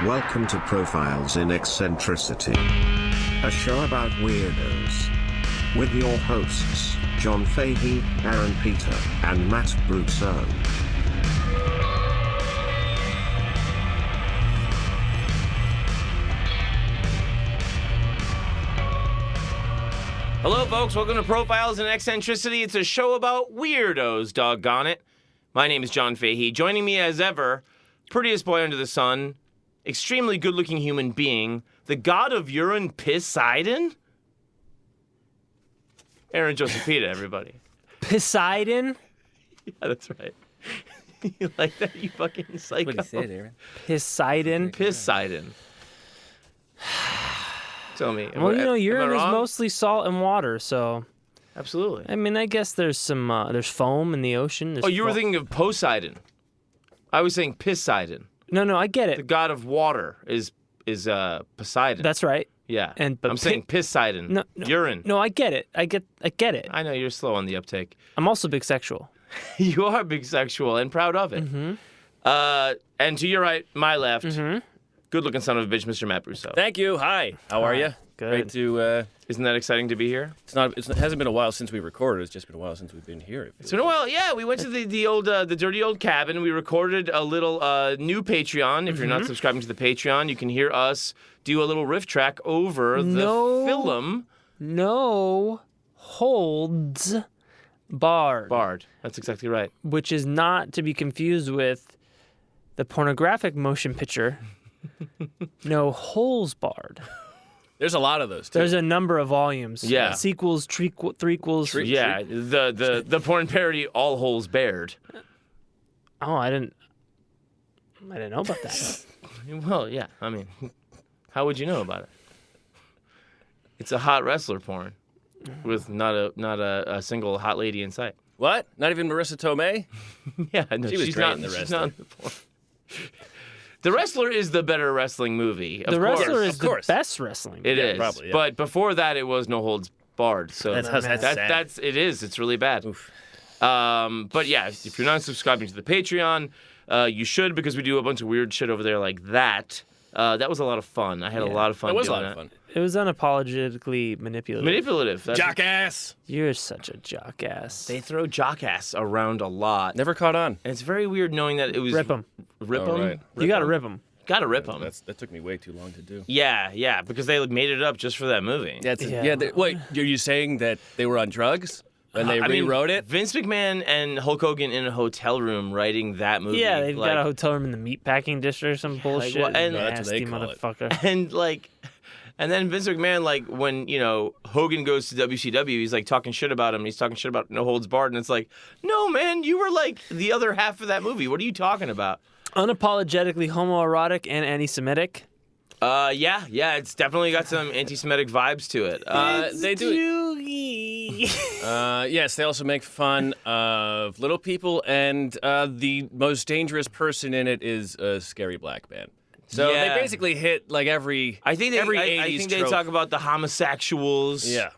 Welcome to Profiles in Eccentricity, a show about weirdos. With your hosts, John Fahey, Aaron Peter, and Matt Brousseau. Hello, folks. Welcome to Profiles in Eccentricity. It's a show about weirdos, doggone it. My name is John Fahey. Joining me as ever, prettiest boy under the sun, extremely good-looking human being, the god of urine, Poseidon? Aaron Josephita, everybody. Poseidon? Yeah, that's right. You like that, you fucking psycho? What did he say, Aaron? Poseidon? Poseidon. Tell me. Well, urine is mostly salt and water, so... Absolutely. I mean, I guess there's some, there's foam in the ocean. Oh, you were thinking of Poseidon. I was saying Poseidon. No, I get it. The god of water is Poseidon. That's right. Yeah. But I'm saying Poseidon. No, urine. No, I get it. I get it. I know you're slow on the uptake. I'm also bisexual. You are bisexual and proud of it. Mm-hmm. And to your right, my left, Mm-hmm. good-looking son of a bitch, Mr. Matt Brousseau. Thank you. Hi. How are you? Good. Great to. Isn't that exciting to be here? It hasn't been a while since we recorded. It's just been a while since we've been here. It's been a while. Yeah, we went to the dirty old cabin. We recorded a little new Patreon. If you're not subscribing to the Patreon, you can hear us do a little riff track over the film. No holds barred. Barred. That's exactly right. Which is not to be confused with the pornographic motion picture. No holes barred. There's a lot of those, too. There's a number of volumes. Yeah. Sequels, threequels. Yeah, the porn parody All Holes Bared. Oh, I didn't know about that. Well, yeah. I mean, how would you know about it? It's a hot wrestler porn with not a single hot lady in sight. What? Not even Marissa Tomei? Yeah, no, She was she's great not in The she's Wrestler. not in the porn. The Wrestler is the better wrestling movie. The Wrestler is Of the course. best wrestling. It is, probably, yeah. But before that, it was No Holds Barred. So That's sad. it is. It's really bad. Oof. But yeah, if you're not subscribing to the Patreon, you should, because we do a bunch of weird shit over there like that. That was a lot of fun. I had a lot of fun. That was a doing lot of fun. It was unapologetically manipulative. Manipulative. That's Jockass! You're such a jockass. They throw jockass around a lot. Never caught on. And it's very weird knowing that it was... Rip 'em. Rip Oh, 'em? right. You gotta rip them. Gotta rip them. That took me way too long to do. Yeah, because they made it up just for that movie. Wait, are you saying that they were on drugs when they rewrote it? Vince McMahon and Hulk Hogan in a hotel room writing that movie. Yeah, they've got a hotel room in the meatpacking district or some bullshit. well, and- That's what they Nasty call it. motherfucker. And then Vince McMahon, when, Hogan goes to WCW, he's, talking shit about him. He's talking shit about No Holds Barred. And it's like, no, man, you were, the other half of that movie. What are you talking about? Unapologetically homoerotic and anti-Semitic. Yeah, it's definitely got some anti-Semitic vibes to it. They do yes, they also make fun of little people, and the most dangerous person in it is a scary black man. So Yeah. they basically hit every I think they, every I 80s think they trope. talk about the homosexuals. Yeah.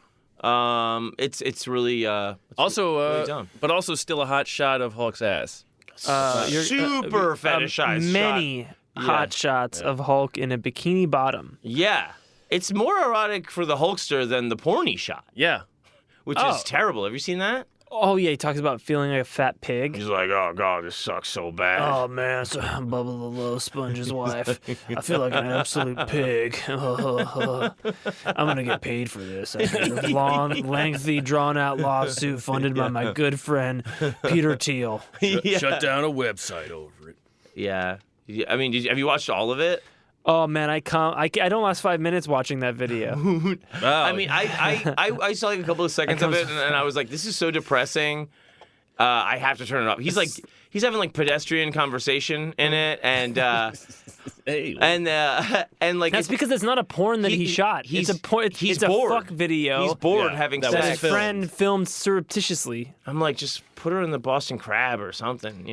It's really Also, really dumb. but also still a hot shot of Hulk's ass. super fetishized Many shot. hot shots of Hulk in a bikini bottom. Yeah. It's more erotic for the Hulkster than the porny shot, Yeah. which is terrible. Have you seen that? Oh yeah, he talks about feeling like a fat pig. He's like, oh, God, this sucks so bad. Oh man, so Bubba the Little Sponge's wife. I feel like an absolute pig. I'm gonna get paid for this. I had a long, lengthy, drawn-out lawsuit funded by my good friend Peter Thiel. Shut down a website over it. Yeah. I mean, have you watched all of it? Oh man, I don't last 5 minutes watching that video. I mean, I saw a couple of seconds of it, and I was like, this is so depressing. I have to turn it off. He's having pedestrian conversation in it, and Hey. and That's because it's not a porn that he shot. He's It's he's a bored. fuck video. He's bored Yeah, having that that sex. his friend filmed surreptitiously. I'm like, just put her in the Boston Crab or something,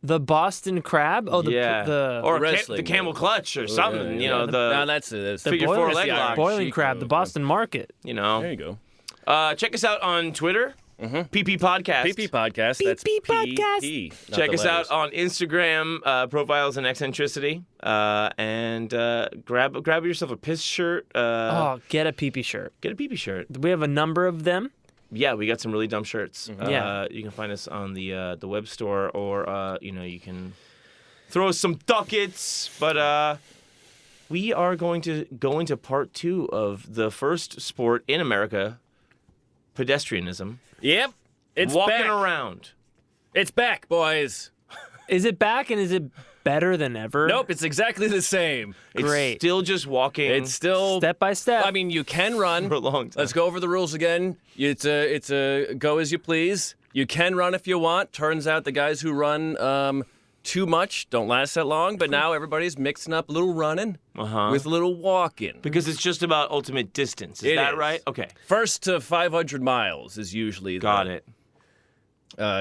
The Boston Crab? Oh, the or wrestling the camel movie. clutch or something. No, The figure four leg the lock. Irish boiling Chic crab, the move. Boston Market. There you go. Check us out on Twitter PP Podcast. PP Podcast. That's PP Podcast. PP, not Check the us out letters. on Instagram, Profiles in Eccentricity, and grab yourself a piss shirt. Get a PP shirt. Get a PP shirt. We have a number of them. Yeah, we got some really dumb shirts. Yeah. You can find us on the web store, or you can throw us some ducats. But we are going to go into part 2 of the first sport in America, pedestrianism. Yep. It's walking back. around. It's back, boys. Is it back and is it better than ever? Nope, it's exactly the same. Great. It's still just walking. It's still Step by step. I mean, you can run for a long time. Let's go over the rules again. It's a go as you please. You can run if you want. Turns out the guys who run too much don't last that long, but now everybody's mixing up a little running with a little walking. Because it's just about ultimate distance. Is It that is. right? Okay. First to 500 miles is usually Got it.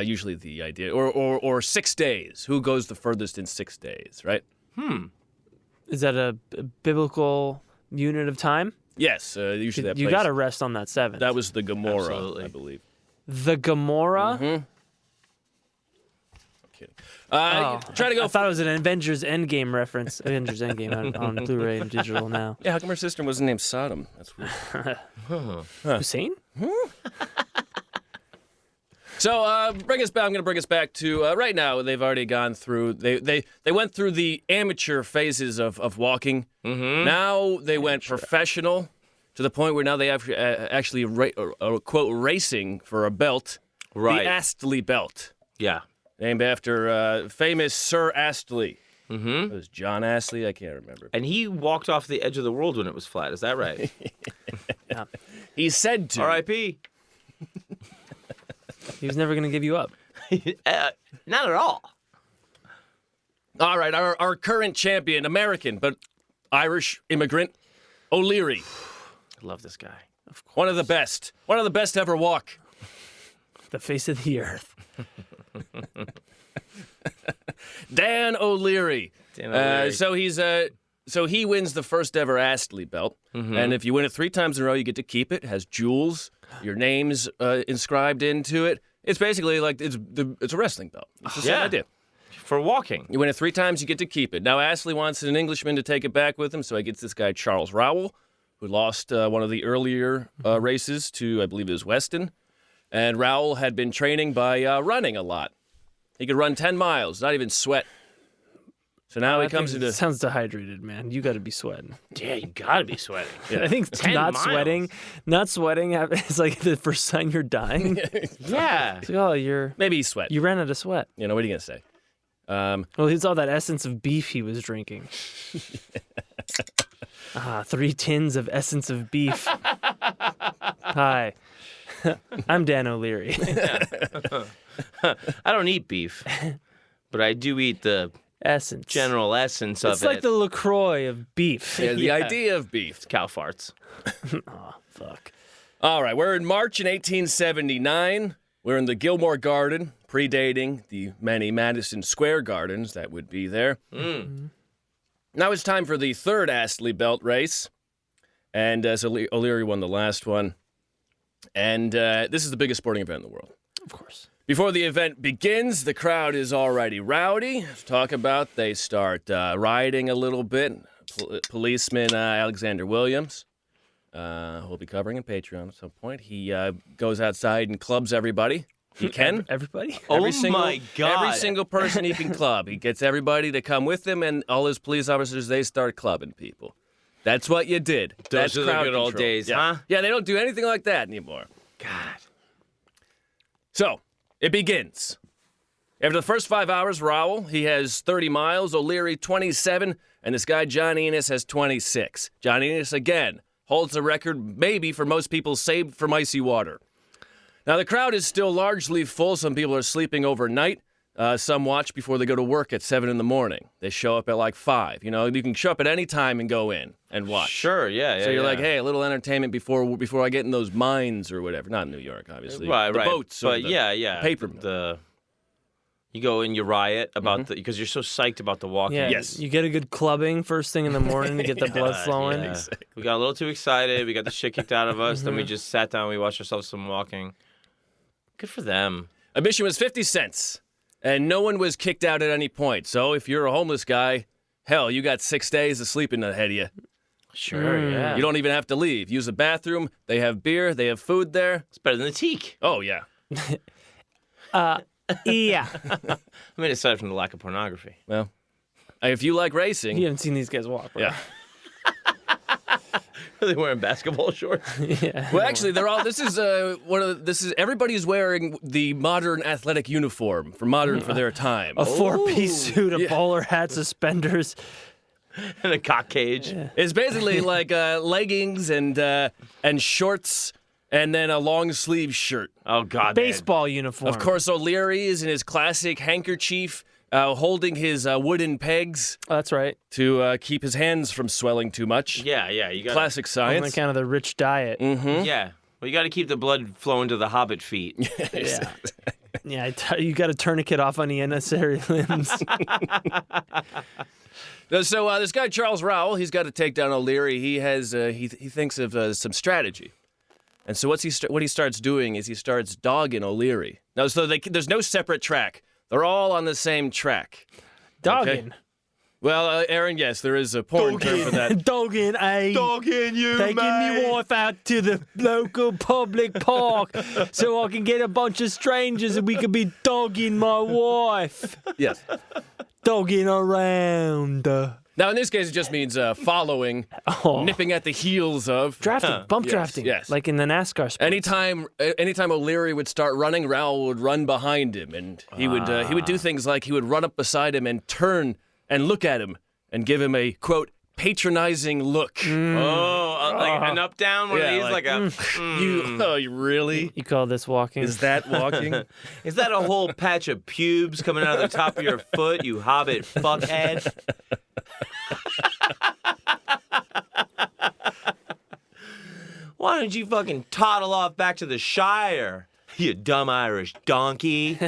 Usually the idea, or 6 days. Who goes the furthest in 6 days, right? Is that a biblical unit of time? Yes, usually that You place. got to rest on that 7th. That was the Gomorrah, Absolutely. I believe. The Gomorrah? I'm kidding. Try to go. I thought it was an Avengers Endgame reference. Avengers Endgame on Blu-ray and digital now. Yeah, how come her sister wasn't named Sodom? That's weird. Hussein? So bring us back. I'm going to bring us back to right now. They've already gone through. They went through the amateur phases of walking. Now they went professional to the point where now they actually quote racing for a belt. Right. The Astley belt, Yeah. named after famous Sir Astley. It was John Astley. I can't remember. And he walked off the edge of the world when it was flat. Is that right? He said to. R.I.P. He was never going to give you up. Not at all. All right, our current champion, American but Irish immigrant, O'Leary. I love this guy. One of the best to ever walk. The face of the earth. Dan O'Leary. Dan O'Leary. So he wins the first ever Astley belt, and if you win it 3 times in a row, you get to keep it. It has jewels, your name's inscribed into it. It's basically like it's a wrestling belt. It's the same Yeah. idea. For walking. You win it 3 times, you get to keep it. Now Astley wants an Englishman to take it back with him, so he gets this guy Charles Rowell, who lost one of the earlier races to, I believe it was Weston. And Rowell had been training by running a lot. He could run 10 miles, not even sweat. So now he comes into... Sounds dehydrated, man. You got to be sweating. Yeah, you gotta be sweating. I think 10 not miles. sweating is like the first sign you're dying. Yeah. It's like, oh, Maybe he sweat. you ran out of sweat. You know, what are you going to say? Well, it's all that essence of beef he was drinking. 3 tins of essence of beef. Hi. I'm Dan O'Leary. I don't eat beef, but I do eat the Essence. general essence of It's it. like the LaCroix of beef. Yeah, the Yeah. idea of beef. cow farts. Fuck. All right, we're in March in 1879. We're in the Gilmore Garden, predating the many Madison Square Gardens that would be there. Now it's time for the 3rd Astley belt race. And so O'Leary won the last one. And this is the biggest sporting event in the world. Of course. Before the event begins, the crowd is already rowdy. Let's talk about, they start rioting a little bit. Policeman Alexander Williams, who we'll be covering in Patreon at some point, he goes outside and clubs everybody. He can. Everybody? Oh my God. Every single person he can club. He gets everybody to come with him, and all his police officers, they start clubbing people. That's what you did. That's Those are the crowd good old control. days, Yeah. huh? Yeah, they don't do anything like that anymore. God. So, it begins. After the first 5 hours, Rowell, he has 30 miles, O'Leary 27, and this guy John Enos has 26. John Enos, again, holds the record maybe for most people saved from icy water. Now, the crowd is still largely full. Some people are sleeping overnight. Some watch before they go to work at 7 in the morning. They show up at like 5. You know, you can show up at any time and go in and watch. Sure, yeah. So you're yeah. like, hey, a little entertainment before I get in those mines or whatever. Not in New York, obviously. Right, the right. boats or But the yeah. paper. You go and you riot about because you're so psyched about the walking. Yeah. Yes. You get a good clubbing first thing in the morning to get the blood flowing. Yeah. We got a little too excited. We got the shit kicked out of us. Then we just sat down. We watched ourselves some walking. Good for them. Admission was 50 cents, and no one was kicked out at any point. So if you're a homeless guy, hell, you got 6 days of sleeping ahead of you. Sure, yeah. You don't even have to leave. Use the bathroom. They have beer. They have food there. It's better than the teak. Oh, yeah. Yeah. I mean, aside from the lack of pornography. Well, if you like racing, You haven't seen these guys walk, right? yeah. Are they wearing basketball shorts? Yeah. Well, actually, they're all. This is everybody's wearing the modern athletic uniform for their time. A 4-piece suit, a bowler hat, suspenders. In a cock cage. Yeah. It's basically like leggings and shorts, and then a long sleeve shirt. Oh, God. Baseball uniform. Of course, O'Leary is in his classic handkerchief, holding his wooden pegs Oh, that's right. to keep his hands from swelling too much. Yeah, you got Classic On science. account of the rich diet. Yeah. Well, you got to keep the blood flowing to the hobbit feet. Yeah. Yeah, you got a tourniquet off on the unnecessary limbs. So this guy Charles Rowell, he's got to take down O'Leary. He has he thinks of some strategy, and so what he starts doing is he starts dogging O'Leary. Now, so there's no separate track; they're all on the same track. Dogging. Well, Aaron, yes, there is a porn term for that. Dogging, Dogging you, taking my wife out to the local public park so I can get a bunch of strangers and we could be dogging my wife. Yes. Dogging around. Now, in this case, it just means following, nipping at the heels of. Drafting, bump drafting. yes. Like in the NASCAR sport. Anytime O'Leary would start running, Rowell would run behind him, and he would do things like he would run up beside him and turn and look at him and give him a quote patronizing look. Oh, like an up down one Yeah, of these, like, like a. You really? You call this walking? Is that walking? Is that a whole patch of pubes coming out of the top of your foot, you hobbit fuckhead? Why don't you fucking toddle off back to the Shire, you dumb Irish donkey?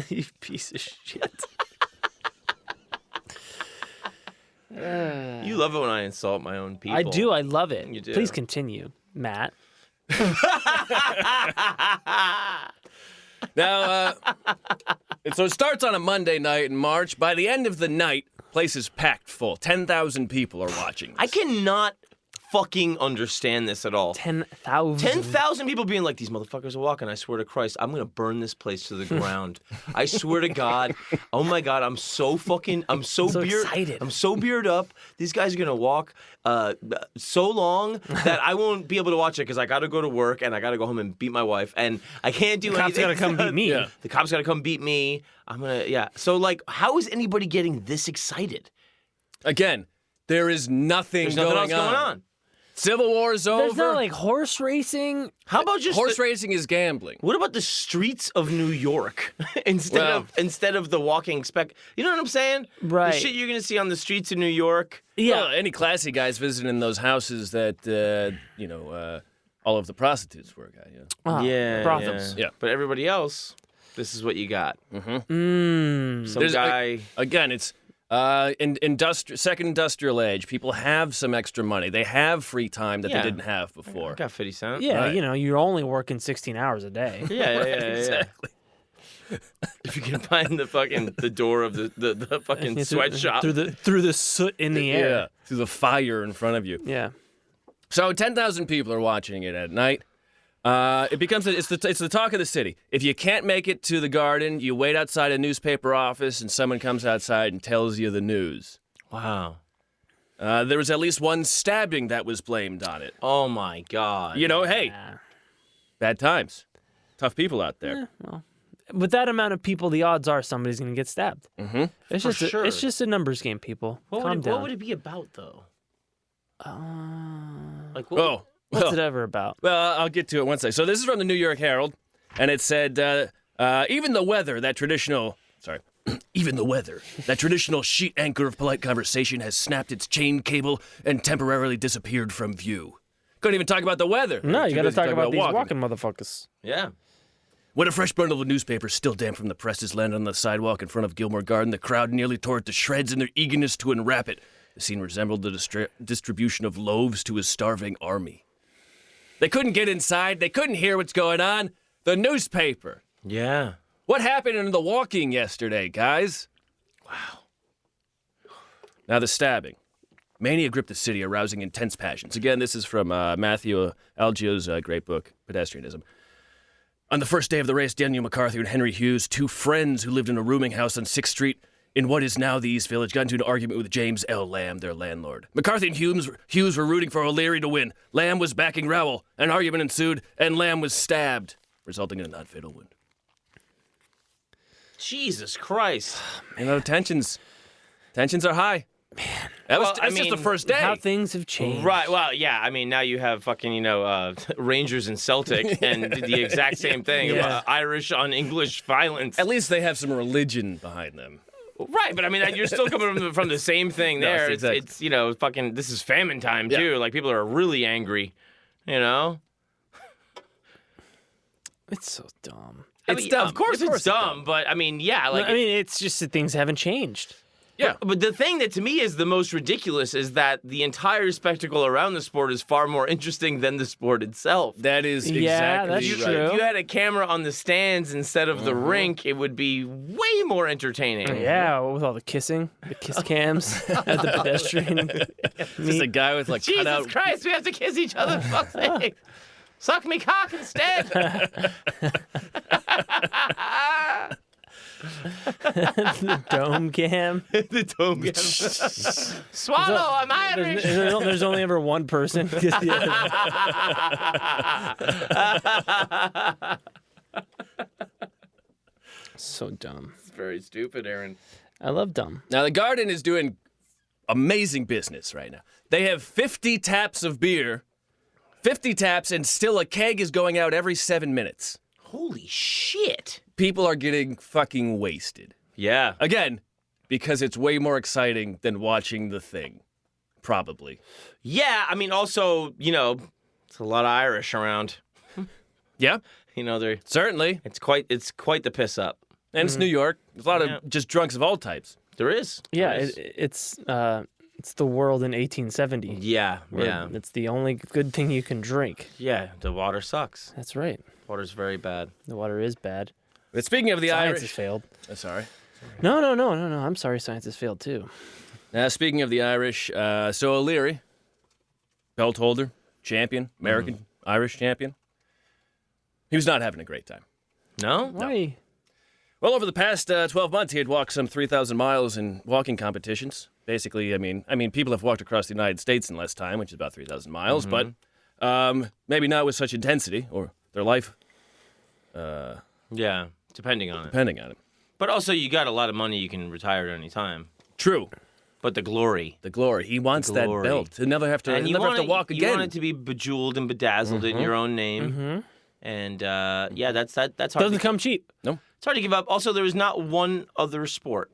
You piece of shit. You love it when I insult my own people. I do. I love it. You do. Please continue, Matt. Now, so it starts on a Monday night in March. By the end of the night, place is packed full. 10,000 people are watching this. I cannot fucking understand this at all. 10,000. 10,000 people being like, these motherfuckers are walking. I swear to Christ, I'm going to burn this place to the ground. I swear to God. Oh my God, I'm so excited. I'm so beard up. These guys are going to walk so long that I won't be able to watch it because I got to go to work and I got to go home and beat my wife. And I can't do The cops anything. got to come beat me. Yeah. The cops got to come beat me. So like, how is anybody getting this excited? Again, there is nothing, There's nothing else going on. Civil War's over. There's no like horse racing. How about just Horse racing is gambling. What about the streets of New York instead of the walking spec? You know what I'm saying? Right. The shit you're gonna see on the streets of New York. Yeah. Well, any classy guys visiting those houses that, all of the prostitutes work at. You know? Ah, brothels. Yeah. But everybody else, this is what you got. Mm. Some There's guy. Again, it's second industrial age. People have some extra money. They have free time that Yeah. they didn't have before. I got 50 cents. Yeah, Right. you're only working 16 hours a day. Yeah. Exactly. If you can find the door of the fucking sweatshop. through the soot in the air. Yeah, through the fire in front of you. Yeah. So 10,000 people are watching it at night. It's the talk of the city. If you can't make it to the garden, you wait outside a newspaper office, and someone comes outside and tells you the news. Wow. There was at least one stabbing that was blamed on it. Oh my God. Hey, Yeah. bad times, tough people out there. Well, with that amount of people, the odds are somebody's going to get stabbed. Mm-hmm. It's For just sure. it's just a numbers game, people. Calm down. What would it be about though? Like what? Oh, What's it ever about? well, I'll get to it one second. So this is from the New York Herald, and it said, even the weather, even the weather, that traditional sheet anchor of polite conversation has snapped its chain cable and temporarily disappeared from view. Couldn't even talk about the weather. No, you got to Too busy talk talking about these walking motherfuckers. Yeah. When a fresh bundle of newspapers still damp from the presses landed on the sidewalk in front of Gilmore Garden, the crowd nearly tore it to shreds in their eagerness to unwrap it. The scene resembled the distribution of loaves to a starving army. They couldn't get inside. They couldn't hear what's going on. The newspaper. Yeah. What happened in the walking yesterday, guys? Wow. Now the stabbing. Mania gripped the city, arousing intense passions. Again, this is from Matthew Algio's great book, Pedestrianism. On the first day of the race, Daniel McCarthy and Henry Hughes, two friends who lived in a rooming house on 6th Street in what is now the East Village, got into an argument with James L. Lamb, their landlord. McCarthy and Hughes were rooting for O'Leary to win. Lamb was backing Rowell. An argument ensued, and Lamb was stabbed, resulting in a non-fatal wound. Jesus Christ. You know, tensions are high. Man. That's just the first day. How things have changed. Right. Well, yeah. I mean, now you have fucking, Rangers and Celtic and the exact same thing. Yeah. Irish on English violence. At least they have some religion behind them. Right, but I mean, you're still coming from the same thing there. No, exactly. It's fucking, this is famine time, too. Yeah. Like, people are really angry, It's so dumb. It's dumb. Of course it's dumb, but I mean, yeah. It's just that things haven't changed. Yeah. But the thing that to me is the most ridiculous is that the entire spectacle around the sport is far more interesting than the sport itself. That is Yeah, exactly that's right. true. If you had a camera on the stands instead of the rink, it would be way more entertaining. Yeah, with all the kissing, the kiss cams at the pedestrian. Just a guy with Jesus cutout. Christ, we have to kiss each other. Fuck's sake. Suck me cock instead. The dome cam. The dome. Swallow, I'm Irish. There's only ever one person. So dumb. It's very stupid, Aaron. I love dumb. Now, the Garden is doing amazing business right now. They have 50 taps of beer, 50 taps, and still a keg is going out every 7 minutes. Holy shit. People are getting fucking wasted. Yeah. Again, because it's way more exciting than watching the thing. Probably. Yeah, I mean, also, it's a lot of Irish around. Yeah, They're certainly. it's quite the piss up. And it's New York. There's a lot Yeah. of just drunks of all types. There is. Yeah, There is. it's the world in 1870. Yeah, where yeah. It's the only good thing you can drink. Yeah, the water sucks. That's right. Water's very bad. The water is bad. But speaking of the Science has Irish... failed. Sorry. No. I'm sorry, science has failed too. Speaking of the Irish, so O'Leary, belt holder, champion, American Irish champion, he was not having a great time. No? Why? Well, over the past 12 months, he had walked some 3,000 miles in walking competitions. Basically, I mean, people have walked across the United States in less time, which is about 3,000 miles, but maybe not with such intensity, or their life, Yeah, depending on it. depending on it. But also, you got a lot of money, you can retire at any time. True. But the glory. The glory. He wants that Glory. belt. He'll never have to, And he'll never have to walk You again. want it to be bejeweled and bedazzled in your own name. Mm-hmm. And, that's hard. Doesn't come cheap. It's hard to give up. Also, there is not one other sport.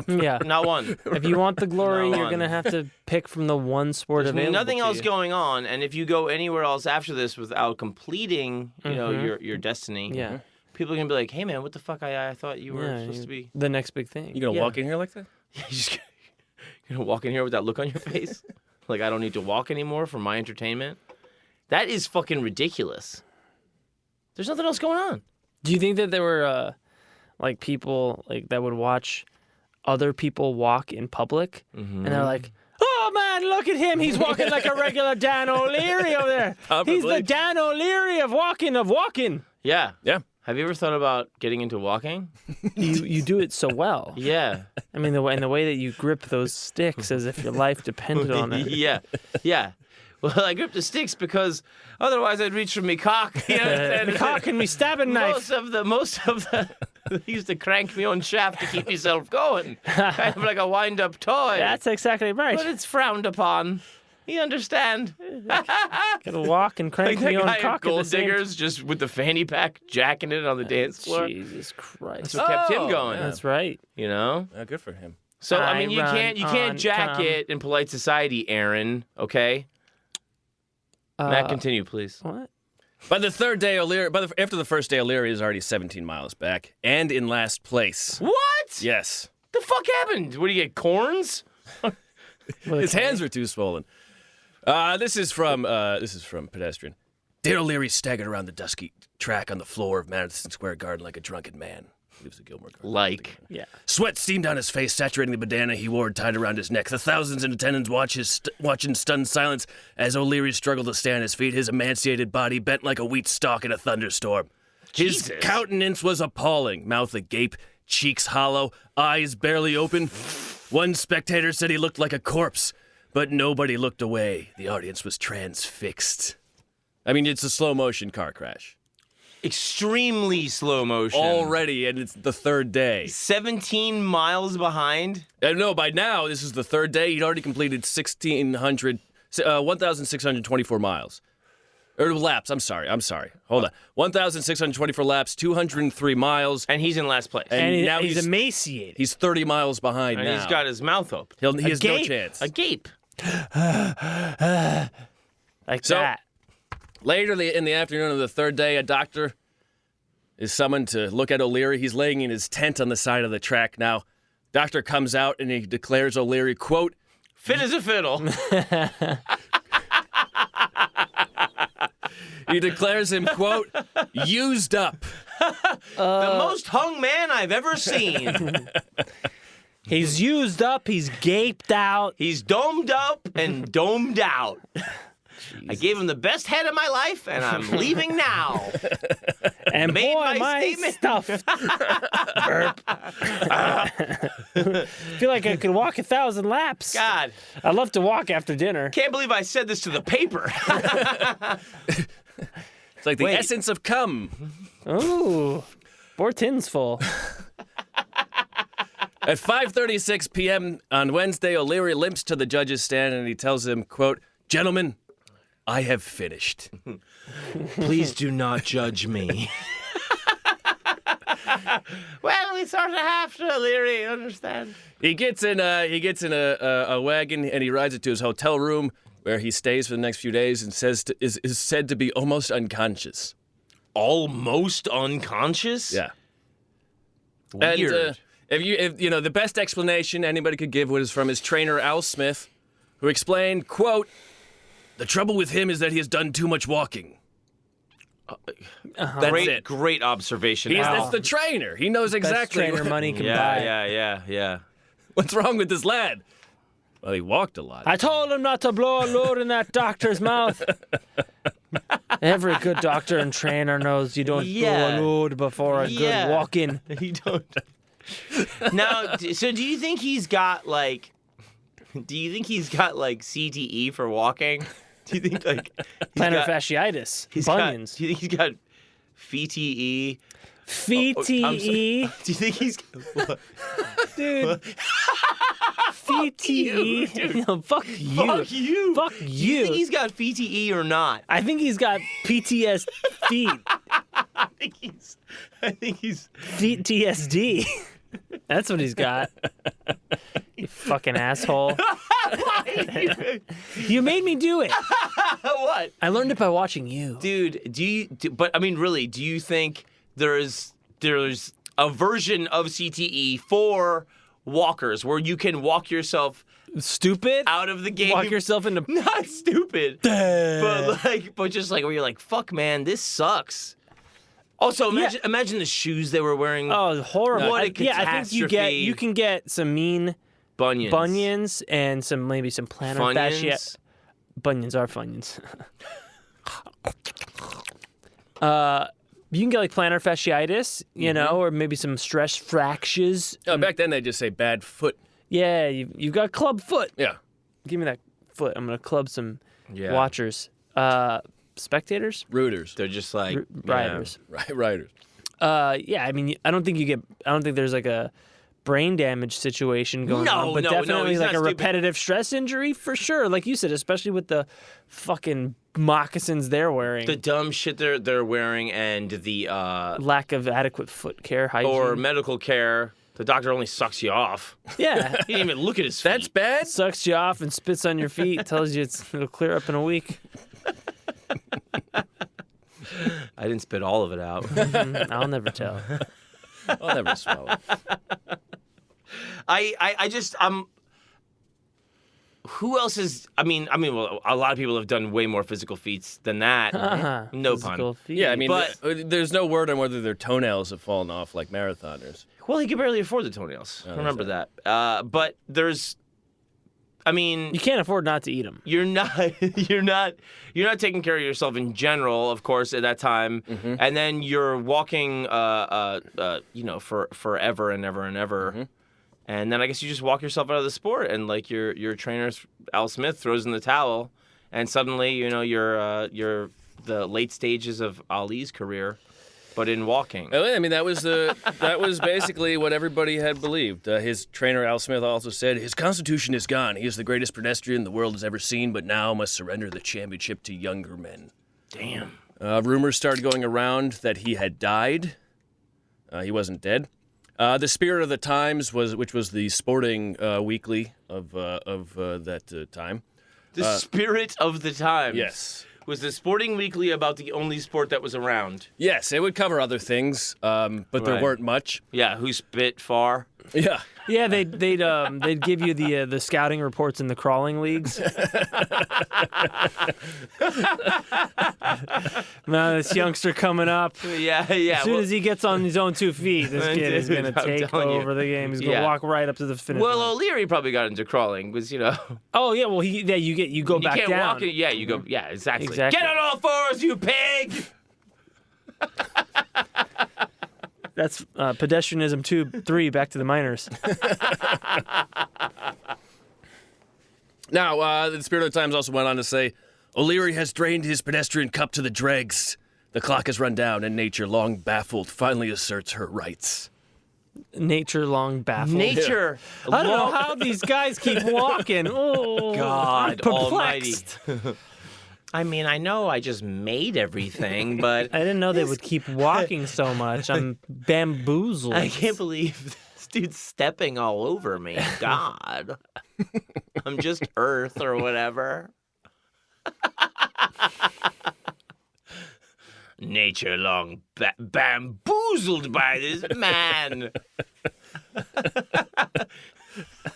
Yeah. Not one. If you want the glory, Not you're one. going to have to pick from the one sport There's available. nothing to else you. going on, and if you go anywhere else after this without completing, your destiny, Yeah. people are gonna be like, "Hey, man, what the fuck? I thought you were Yeah, supposed to be." the next big thing. You gonna Yeah. walk in here like that? You're gonna walk in here with that look on your face, like I don't need to walk anymore for my entertainment. That is fucking ridiculous. There's nothing else going on. Do you think that there were people that would watch other people walk in public, and they're like, "Oh man, look at him! He's walking like a regular Dan O'Leary over there. He's Probably. the Dan O'Leary of walking." Yeah. Yeah. Have you ever thought about getting into walking? You do it so well. Yeah. I mean, the way that you grip those sticks as if your life depended on it. Yeah. Well, I grip the sticks because otherwise I'd reach for me cock. You know, The cock and me stabbing knife. Most of the I used to crank me own shaft to keep myself going, kind of like a wind-up toy. That's exactly right. But it's frowned upon. You understand? Gotta walk and crank Like me that on guy at cock at the Gold same Diggers, just with the fanny pack, jacking it on the dance floor. Jesus Christ. That's what kept him going. yeah. That's right. You know. Good for him. So I mean, you I can't run on jack Tom. it in polite society, Aaron. Okay. Matt, continue, please. What? By the third day, after the first day, O'Leary is already 17 miles back and in last place. What? Yes. The fuck happened? What do you get? Corns? His hands were too swollen. This is from Pedestrian. Dale O'Leary staggered around the dusky track on the floor of Madison Square Garden like a drunken man. He was a Gilmore Girls. Yeah. Sweat steamed down his face, saturating the bandana he wore tied around his neck. The thousands in attendance watch in stunned silence as O'Leary struggled to stay on his feet, his emaciated body bent like a wheat stalk in a thunderstorm. His Jesus. countenance was appalling, mouth agape, cheeks hollow, eyes barely open. One spectator said he looked like a corpse, but nobody looked away. The audience was transfixed. I mean, it's a slow-motion car crash. Extremely slow motion. Already, and it's the third day. 17 miles behind. No, by now, this is the third day. He'd already completed 1,624 miles. Or laps, I'm sorry. Hold on. 1,624 laps, 203 miles. And he's in last place. And now he's emaciated. He's 30 miles behind And now. he's got his mouth open. He has no gape. chance. A gape. Like So- that. Later in the afternoon of the third day, a doctor is summoned to look at O'Leary. He's laying in his tent on the side of the track. Now, doctor comes out and he declares O'Leary, quote, Fit as a fiddle. he declares him, quote, used up. The most hung man I've ever seen. He's used up. He's gaped out. He's domed up and domed out. I gave him the best head of my life, and I'm leaving now. And Made boy, my my statement. stuff. Burp. Feel like I could walk 1,000 laps. God, I'd love to walk after dinner. can't believe I said this to the paper. It's like the Wait. essence of cum. Ooh, 4 tins full. At 5:36 p.m. on Wednesday, O'Leary limps to the judge's stand and he tells him, quote, gentlemen, I have finished. Please do not judge me. Well, we sort of have to, Leary, understand. He gets in a wagon and he rides it to his hotel room where he stays for the next few days and is said to be almost unconscious. Almost unconscious? Yeah. Weird. And if you know the best explanation anybody could give was from his trainer Al Smith, who explained, quote, the trouble with him is that he has done too much walking. That's it. Great observation. That's the trainer. He knows Best exactly trainer money can Yeah, buy. yeah. what's wrong with this lad. Well, he walked a lot. I told him not to blow a load in that doctor's mouth. Every good doctor and trainer knows you don't Yeah. blow a load before a Yeah. good walk-in. You don't. Now, so do you think he's got like? Do you think he's got like CTE for walking? Do you think like Plantar fasciitis, bunions, do you think he's got FTE? VTE, Do you think he's? dude. VTE. No, fuck you. Fuck you. Fuck Do you think you. he's got VTE or not? I think he's got PTSD. I think he's. PTSD. That's what he's got. You fucking asshole. You made me do it. What? I learned it by watching you. Dude, but I mean, really, do you think there's a version of CTE for walkers where you can walk yourself Stupid? out of the game? Walk yourself into... Not stupid, but just like where you're like, fuck, man, this sucks. Also, imagine the shoes they were wearing. Oh, horrible. What a I think catastrophe. you can get some mean Bunions. and maybe some plantar Funyuns. fascia. Bunions are funyuns. You can get like plantar fasciitis, you know, or maybe some stress fractures. Oh, back then they just say bad foot. Yeah, you've got club foot. Yeah. Give me that foot. I'm gonna club some Yeah. watchers, spectators, Rooters. They're just like riders. Right, riders. Yeah, I mean, I don't think there's like a brain damage situation going on, but no, definitely he's like not a stupid. repetitive stress injury for sure. Like you said, especially with the fucking moccasins they're wearing, The dumb shit they're wearing and the lack of adequate foot care, hygiene. or medical care. The doctor only sucks you off. Yeah, He didn't even look at his feet. That's bad? sucks you off and spits on your feet, tells you it'll clear up in a week. I didn't spit all of it out. I'll never tell. I'll never swallow. who else is? Well, a lot of people have done way more physical feats than that. No Physical pun. feat. Yeah, I mean, But- there's no word on whether their toenails have fallen off like marathoners. Well, he can barely afford the toenails. Remember that. But there's, You can't afford not to eat them. you're not taking care of yourself in general, of course, at that time, and then you're walking, for forever and ever and ever. And then I guess you just walk yourself out of the sport, and like your trainer Al Smith throws in the towel, and suddenly you're the late stages of Ali's career, but in walking. I mean, that was basically what everybody had believed. His trainer Al Smith also said his constitution is gone. He is the greatest pedestrian the world has ever seen, but now must surrender the championship to younger men. Damn. Rumors started going around that he had died. He wasn't dead. The Spirit of the Times which was the sporting weekly of that time. The Spirit of the Times. Yes. Was the sporting weekly about the only sport that was around? Yes, it would cover other things, but there Right. weren't much. Yeah, who spit far? Yeah. Yeah, they'd give you the scouting reports in the crawling leagues. Now this youngster coming up. Yeah. As soon as he gets on his own 2 feet, this kid is Dude, going to I'm take telling you. over the game. He's going to Yeah. walk right up to the finish Well, line. O'Leary probably got into crawling, because Oh yeah, well you go you back can't down. walk it. Yeah, you go. Yeah, exactly. Exactly. Get on all fours, you pig! That's pedestrianism 2-3. Back to the minors. Now, the Spirit of the Times also went on to say, O'Leary has drained his pedestrian cup to the dregs. The clock has run down, and nature, long baffled, finally asserts her rights. Nature long baffled. Nature. I don't know how these guys keep walking. Oh, God I'm almighty. perplexed. I mean, I know I just made everything, but I didn't know they would keep walking so much. I'm bamboozled. I can't believe this dude's stepping all over me. God. I'm just Earth or whatever. Nature long bamboozled by this man.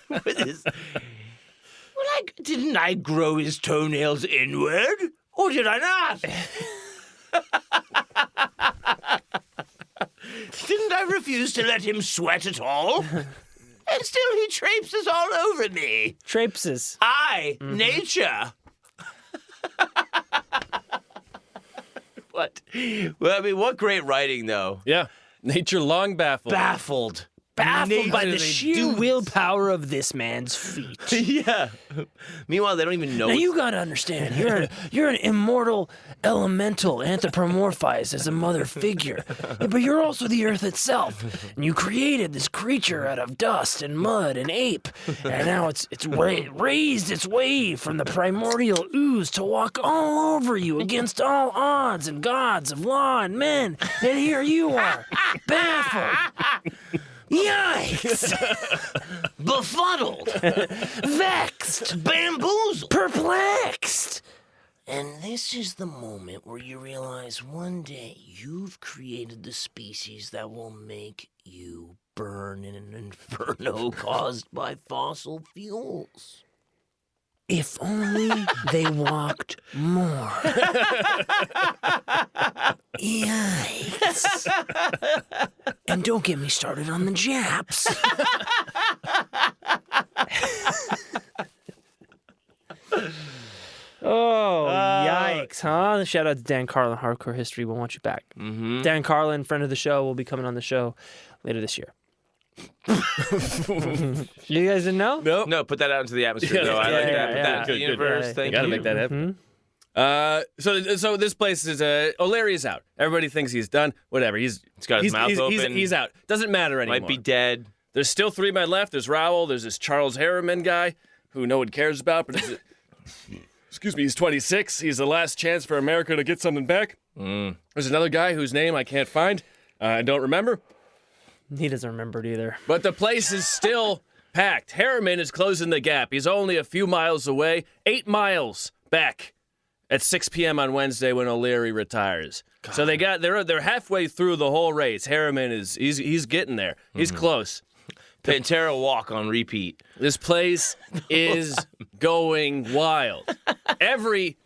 With his... didn't I grow his toenails inward? Or did I not? Didn't I refuse to let him sweat at all? And still he traipses all over me. Traipses. Nature. What? Well, I mean, what great writing, though. Yeah. Nature long baffled. Baffled. Baffled by the Nature, sheer dude. willpower of this man's feet. Yeah. Meanwhile, they don't even know. Now it's- you gotta understand, you're an immortal elemental anthropomorphized as a mother figure, but you're also the earth itself, and you created this creature out of dust and mud and ape, and now it's raised its way from the primordial ooze to walk all over you against all odds and gods of law and men, and here you are, baffled. Yikes! befuddled, Vexed! bamboozled. Perplexed! And this is the moment where you realize one day you've created the species that will make you burn in an inferno caused by fossil fuels. If only they walked more. Yikes. And don't get me started on the Japs. Oh, yikes, huh? Shout out to Dan Carlin, Hardcore History. We'll want you back. Mm-hmm. Dan Carlin, friend of the show, will be coming on the show later this year. You guys didn't know? Nope. No, put that out into the atmosphere, though. I Yeah, like yeah, that. Put that into the Good, good. universe. Yeah, Thank Gotta you. make that happen. Mhm. So this place is O'Leary's out. Everybody thinks he's done. Whatever. He's got his mouth open. He's out. Doesn't matter anymore. Might be dead. There's still 3 men left. There's Rowell. There's this Charles Harriman guy who no one cares about, but excuse me, he's 26. He's the last chance for America to get something back. There's another guy whose name I can't find. I don't remember. He doesn't remember it either. But the place is still packed. Harriman is closing the gap. He's only a few miles away. 8 miles back at 6 p.m. on Wednesday when O'Leary retires. God. So they're halfway through the whole race. Harriman he's getting there. He's close. Pantera walk on repeat. This place is going wild. Every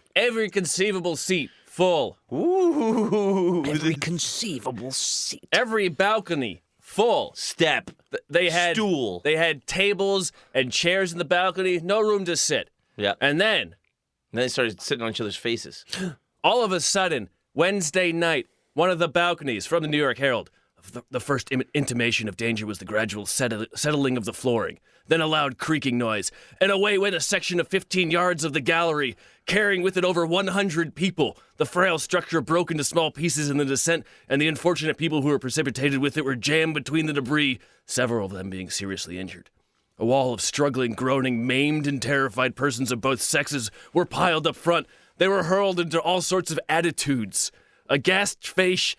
conceivable seat full. Ooh. Every conceivable seat. Every balcony full. Step. They had Stool. They had tables and chairs in the balcony, no room to sit. Yeah. And then, Then they started sitting on each other's faces. all of a sudden, Wednesday night, one of the balconies from the New York Herald, the first intimation of danger was the gradual settling of the flooring, then a loud creaking noise, and away went a section of 15 yards of the gallery, carrying with it over 100 people. The frail structure broke into small pieces in the descent, and the unfortunate people who were precipitated with it were jammed between the debris, several of them being seriously injured. A wall of struggling, groaning, maimed, and terrified persons of both sexes were piled up front. They were hurled into all sorts of attitudes. A gashed face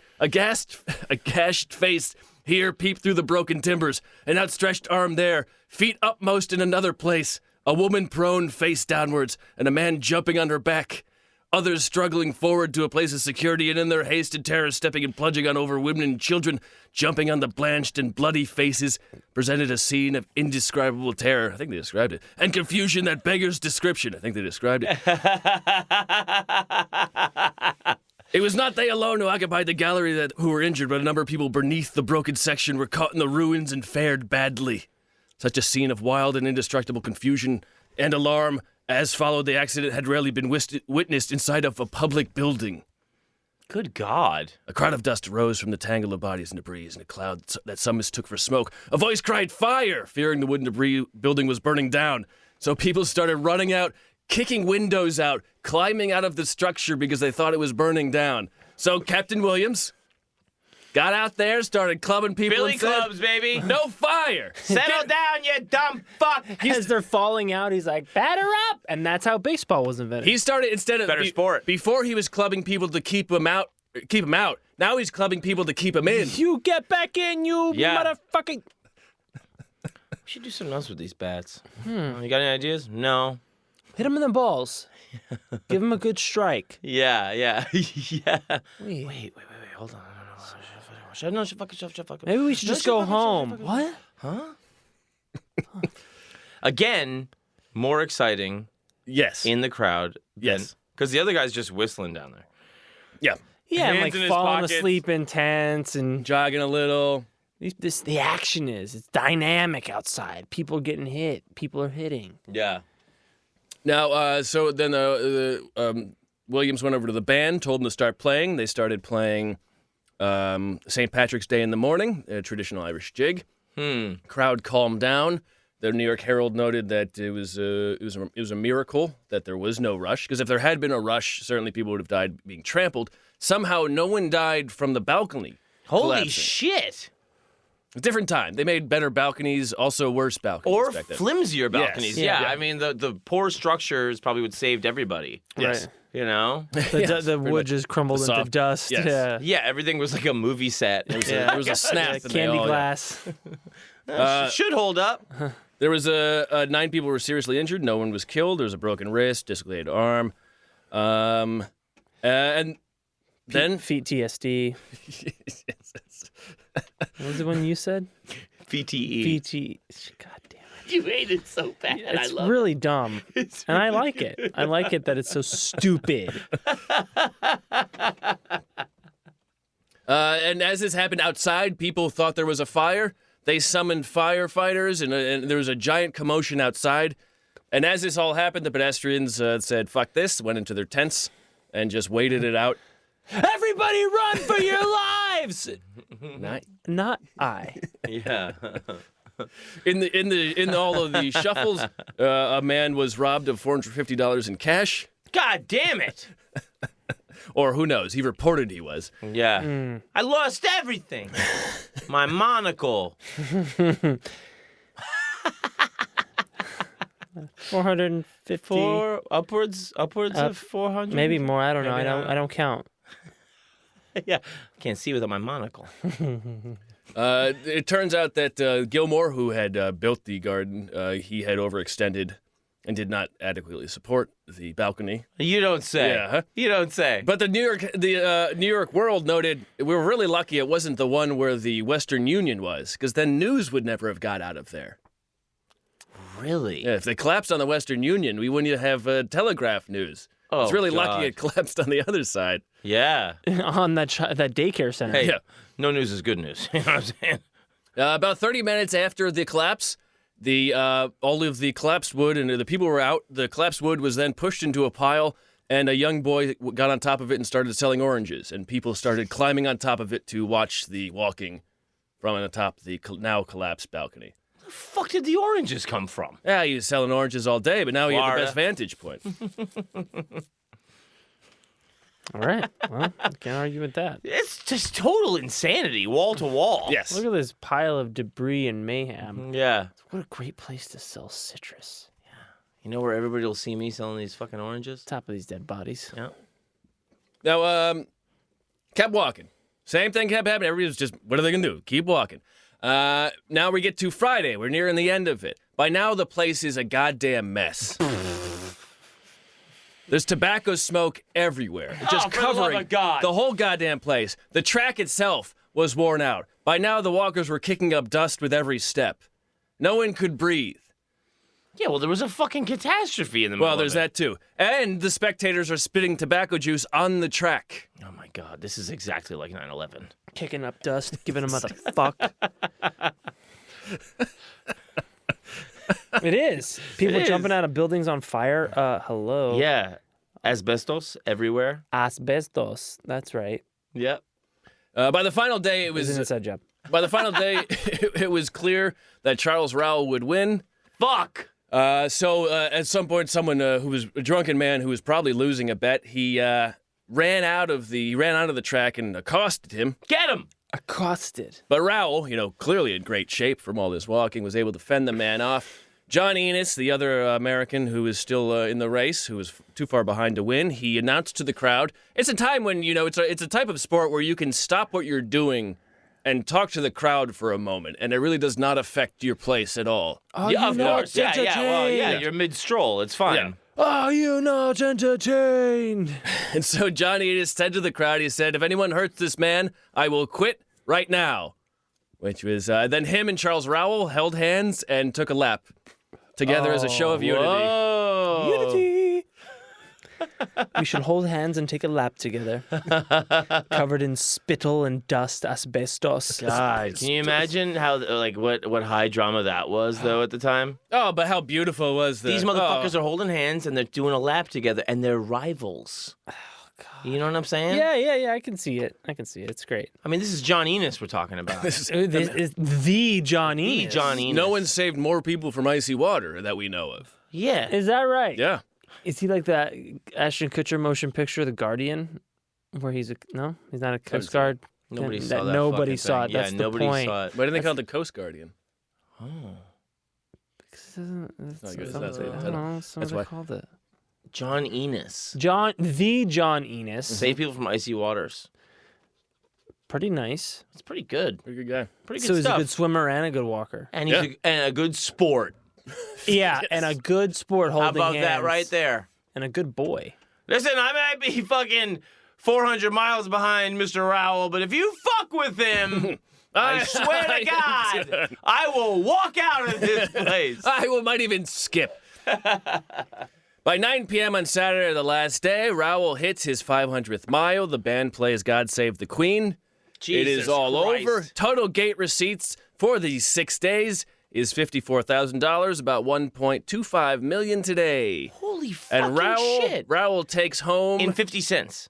here peeped through the broken timbers, an outstretched arm there, feet upmost in another place, a woman prone face downwards, and a man jumping on her back. Others struggling forward to a place of security, and in their haste and terror stepping and plunging on over women and children, jumping on the blanched and bloody faces, presented a scene of indescribable terror, I think they described it, and confusion that beggars description, I think they described it. It was not they alone who occupied the gallery who were injured, but a number of people beneath the broken section were caught in the ruins and fared badly. Such a scene of wild and indestructible confusion and alarm as followed the accident had rarely been witnessed inside of a public building. Good God. A cloud of dust rose from the tangle of bodies and debris, and a cloud that some mistook for smoke. A voice cried, "Fire!" fearing the wooden debris building was burning down. So people started running out, kicking windows out, climbing out of the structure because they thought it was burning down. So Captain Williams got out there, started clubbing people Billy and said, clubs, baby. "No fire! Settle down, you dumb fuck. As they're falling out, he's like, batter up! And that's how baseball was invented. He started, instead of Better sport. Before he was clubbing people to keep him out. Now he's clubbing people to keep him in. You get back in, you Yeah. motherfucking... We should do something else with these bats. You got any ideas? No. Hit him in the balls. Give him a good strike. Yeah. Yeah. Wait. Hold on. No, fuck it. Maybe we should just go home. What? Again, more exciting Yes. in the crowd. Yes. Because the other guy's just whistling down there. Yeah. Yeah, and Hands like in his falling pockets. asleep in tents and Jogging a little. the action is. It's dynamic outside. People are getting hit. People are hitting. Yeah. Now, so then Williams went over to the band, told them to start playing. They started playing St. Patrick's Day in the Morning, a traditional Irish jig. Crowd calmed down. The New York Herald noted that it was a miracle that there was no rush, because if there had been a rush, certainly people would have died being trampled. Somehow, no one died from the balcony. Holy collapsing. shit. A different time. They made better balconies, also worse balconies Or back then. flimsier balconies. Yeah. Yeah. I mean, the poor structures probably would saved everybody. Yes. Right. You know? The wood just crumbled The into soft- dust. yes. Yeah. Yeah, everything was like a movie set. There was a snap. and they Candy all- glass. Should hold up. There was 9 people were seriously injured. No one was killed. There was a broken wrist, dislocated arm, and then Feet TSD. What was the one you said? VTE. VT. God damn it. You hate it so bad. It's really dumb. And I like it. I like it that it's so stupid. and as this happened outside, people thought there was a fire. They summoned firefighters, and there was a giant commotion outside. And as this all happened, the pedestrians said, "Fuck this," went into their tents, and just waited it out. Everybody run for your lives! Not I. Yeah. In all of the shuffles, a man was robbed of $450 in cash, God damn it. or who knows? He reported he was. Yeah. I lost everything. My monocle. 450. Upwards of 400. Maybe more. I don't know. Maybe not. I don't count. Yeah. Can't see without my monocle. It turns out that Gilmore, who had built the garden, he had overextended and did not adequately support the balcony. You don't say. Yeah. You don't say. But the New York World noted we were really lucky it wasn't the one where the Western Union was, because then news would never have got out of there. Really? Yeah, if they collapsed on the Western Union, we wouldn't have telegraph news. Oh, it's really God. lucky it collapsed on the other side. Yeah. On that that daycare center. Hey, Yeah. no news is good news. You know what I'm saying? About 30 minutes after the collapse, all of the collapsed wood and the people were out. The collapsed wood was then pushed into a pile, and a young boy got on top of it and started selling oranges. And people started climbing on top of it to watch the walking from atop the now collapsed balcony. Where the fuck did the oranges come from? Yeah, he was selling oranges all day, but now he had the Florida. best vantage point. All right. Well, can't argue with that. It's just total insanity, wall to wall. Yes. Look at this pile of debris and mayhem. Yeah. What a great place to sell citrus. You know where everybody will see me selling these fucking oranges? Top of these dead bodies. Yeah. Now, kept walking. Same thing kept happening. Everybody was just, what are they going to do? Keep walking. Now we get to Friday. We're nearing the end of it. By now, the place is a goddamn mess. There's tobacco smoke everywhere, just for the love covering of God. the whole goddamn place. The track itself was worn out. By now, the walkers were kicking up dust with every step. No one could breathe. Yeah, well, there was a fucking catastrophe in the middle Well, there's of it. that too. And the spectators are spitting tobacco juice on the track. Oh, my God. This is exactly like 9/11. Kicking up dust, giving a motherfuck. It is. People It is. jumping out of buildings on fire. Hello. Yeah. Asbestos everywhere. Asbestos. That's right. Yep. By the final day, it It was was an inside job. by the final day, it was clear that Charles Rowell would win. Fuck. So at some point, someone who was a drunken man who was probably losing a bet, he ran out of the track and accosted him. Get him. Accosted. But Rowell, clearly in great shape from all this walking, was able to fend the man off. John Enos, the other American who is still in the race, who was too far behind to win, he announced to the crowd. It's a time when it's a type of sport where you can stop what you're doing and talk to the crowd for a moment, and it really does not affect your place at all. Yeah, of course. Yeah, yeah. Well, yeah, you're mid-stroll. It's fine. Are you not entertained? And so John Enos said to the crowd, he said, if anyone hurts this man, I will quit right now. Which was, then him and Charles Rowell held hands and took a lap together as a show of unity. Whoa. Unity. We should hold hands and take a lap together. Covered in spittle and dust, asbestos. God, can you imagine how what high drama that was though at the time? Oh, but how beautiful was These motherfuckers are holding hands and they're doing a lap together and they're rivals. Oh, God. You know what I'm saying? Yeah, I can see it. It's great. I mean, this is John Enos we're talking about. This is the John Enos. The John Enos. No one saved more people from icy water that we know of. Yeah. Is that right? Yeah. Is he like that Ashton Kutcher motion picture, The Guardian, where he's no, he's not a Coast Guard. Nobody saw that. Nobody fucking saw thing. it. That's yeah, the nobody point. saw it. Why do they call it the Coast Guardian? Oh. That's not good. That's I not the don't title. know. That's what That's they why. called it. John Enos. The John Enos. Save people from icy waters. Pretty nice. It's pretty good. Pretty good guy. Pretty good So he's stuff. a good swimmer and a good walker. And he's and a good sport. Yeah, and a good sport holding How about hands. that right there? And a good boy. Listen, I might be fucking 400 miles behind Mr. Rowell, but if you fuck with him, I swear to God, I will walk out of this place. Might even skip. By 9 p.m. on Saturday, the last day, Rowell hits his 500th mile. The band plays God Save the Queen. It is all Christ. over. Total gate receipts for these 6 days is $54,000, about $1.25 million today. Holy fucking And Rowell, shit. Rowell takes home. In 50 cents.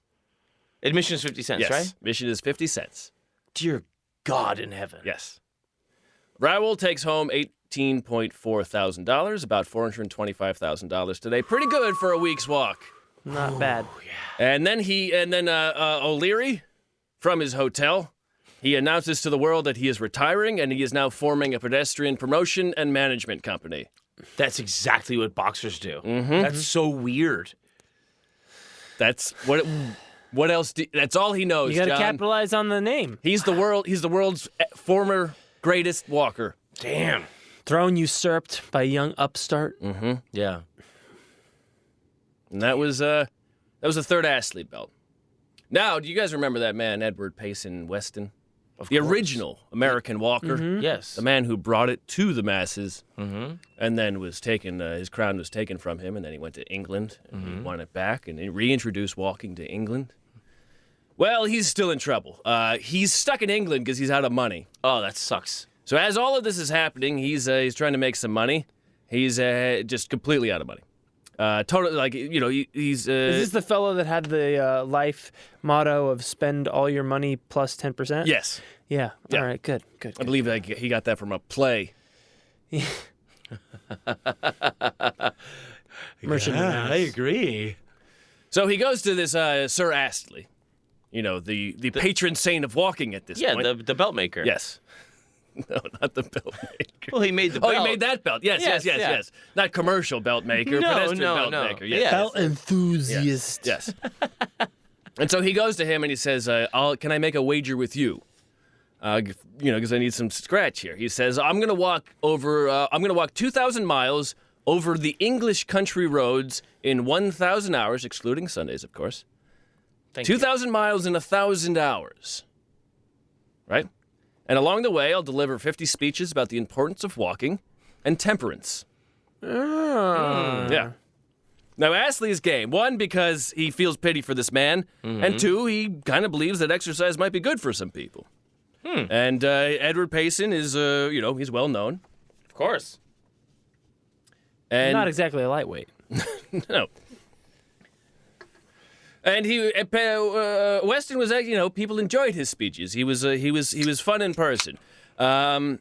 Admission is 50 cents, yes, right? Admission is 50 cents. Dear God in heaven. Yes. Rowell takes home $18.4 thousand, about $425,000 today. Pretty good for a week's walk. Not bad. And then O'Leary, from his hotel, he announces to the world that he is retiring and he is now forming a pedestrian promotion and management company. That's exactly what boxers do. That's so weird. That's what else? That's all he knows. You got to John. capitalize on the name. He's the world's former greatest walker. Damn. Throne usurped by a young upstart. Yeah. And that was the third athlete belt. Now, do you guys remember that man, Edward Payson Weston? the original American walker. Yes. The man who brought it to the masses, and then was taken. His crown was taken from him, and then he went to England and he won it back, and he reintroduced walking to England. Well, he's still in trouble. He's stuck in England because he's out of money. Oh, that sucks. So as all of this is happening, he's trying to make some money. He's just completely out of money. Totally, like, he's. Is this the fellow that had the life motto of spend all your money plus 10%? Yes. Yeah. Yeah. All right. Good. I believe that he got that from a play. Merchant of I Venice. agree. So he goes to this Sir Astley, the patron saint of walking at this point. Yeah, the belt maker. Yes. No, not the belt maker. Well, he made the belt. Oh, he made that belt. Yes. Yeah. Not commercial belt maker, No, pedestrian belt no. maker. Yeah. Yes. Belt enthusiast. Yes. And so he goes to him and he says, "Can I make a wager with you? Because I need some scratch here." He says, "I'm going to walk 2,000 miles over the English country roads in 1,000 hours, excluding Sundays, of course. Thank you. 2,000 miles in 1,000 hours. Right? And along the way, I'll deliver 50 speeches about the importance of walking and temperance." Yeah. Now, Astley's game. 1, because he feels pity for this man. And 2, he kind of believes that exercise might be good for some people. And Edward Payson is, he's well known. Of course. And Not exactly a lightweight. no. And Weston was, people enjoyed his speeches. He was fun in person. And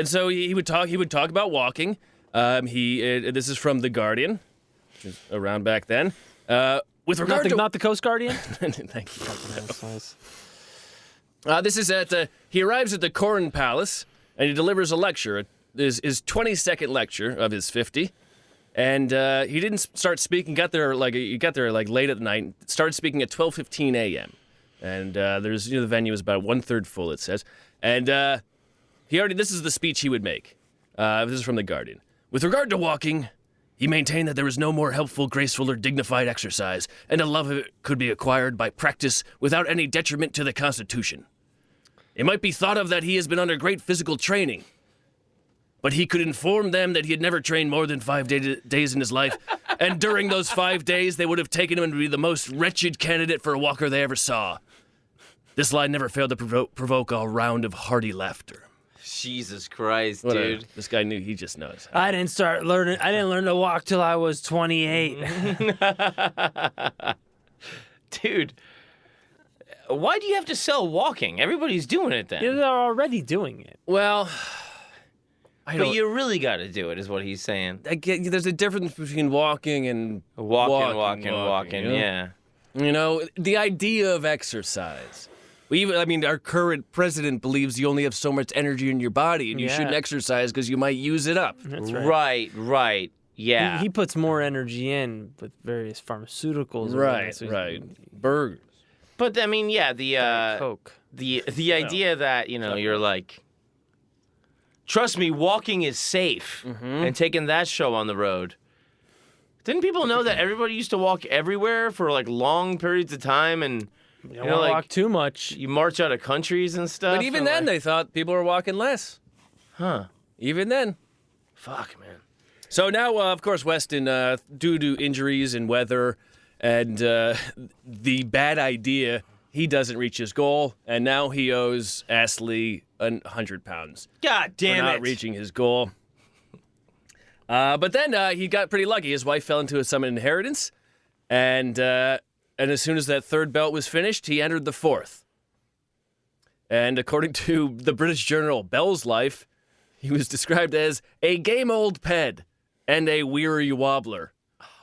so he would talk about walking. This is from The Guardian, which was around back then. With regard to Not the Coast Guardian? thank you. This is he arrives at the Corn Palace and he delivers a lecture. His 20-second lecture of his 50. And he didn't start speaking. Got there late at night. Started speaking at 12:15 a.m. And the venue is about 1/3 full. It says, and this is the speech he would make. This is from The Guardian. With regard to walking, he maintained that there was no more helpful, graceful, or dignified exercise, and a love of it could be acquired by practice without any detriment to the Constitution. It might be thought of that he has been under great physical training, but he could inform them that he had never trained more than 5 days in his life, and during those 5 days, they would have taken him to be the most wretched candidate for a walker they ever saw. This line never failed to provoke a round of hearty laughter. Jesus Christ, Whatever. dude. This guy knew, he just knows. I didn't learn to walk till I was 28. Dude, why do you have to sell walking? Everybody's doing it then. They're already doing it. Well, But you really got to do it, is what he's saying. I get, there's a difference between walking and Walking, you know? yeah. The idea of exercise. Our current president believes you only have so much energy in your body and you Yeah. shouldn't exercise because you might use it up. That's right. Right, yeah. He puts more energy in with various pharmaceuticals. or whatever, so he's- Burgers. But, Coke. the idea that, you're like, trust me, walking is safe, and taking that show on the road. Didn't people know that everybody used to walk everywhere for, like, long periods of time, and... You don't walk too much. You march out of countries and stuff. But even and then, like, they thought people were walking less. huh? Even then. Fuck, man. So now, of course, Weston, due to injuries and weather and the bad idea, he doesn't reach his goal, and now he owes Astley 100 pounds God damn for not it! reaching his goal. But then he got pretty lucky. His wife fell into some inheritance, and as soon as that third belt was finished, he entered the fourth. And according to the British journal Bell's Life, he was described as a game old ped and a weary wobbler.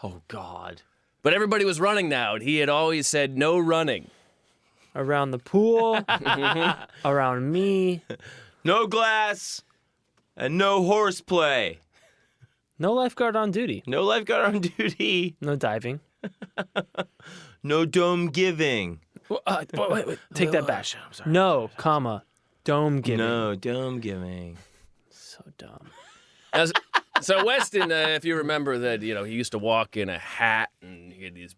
Oh God. But everybody was running now, and he had always said no running. Around the pool, around me. No glass, and no horseplay. No lifeguard on duty. No lifeguard on duty. No diving. No dome giving. Wait. Take that back. I'm sorry. No, comma, dome giving. No dome giving. So dumb. So Weston, if you remember that, he used to walk in a hat and he had these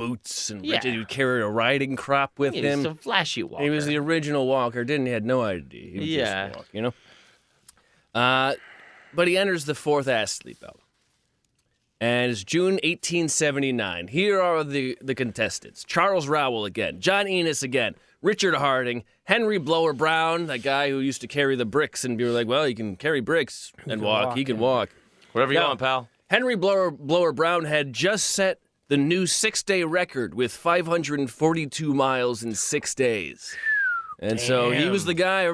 boots and Yeah. he would carry a riding crop with He's him. a flashy walker. He was the original walker, didn't he? Had no ID. He would Yeah. just walk, you know? But he enters the fourth athlete belt. And it's June 1879. Here are the contestants. Charles Rowell again. John Enos again. Richard Harding. Henry Blower Brown, that guy who used to carry the bricks and be like, well, he can carry bricks and walk. He can walk. Whatever you No. want, pal. Henry Blower Brown had just set the new 6-day record with 542 miles in 6 days. And so he was the guy,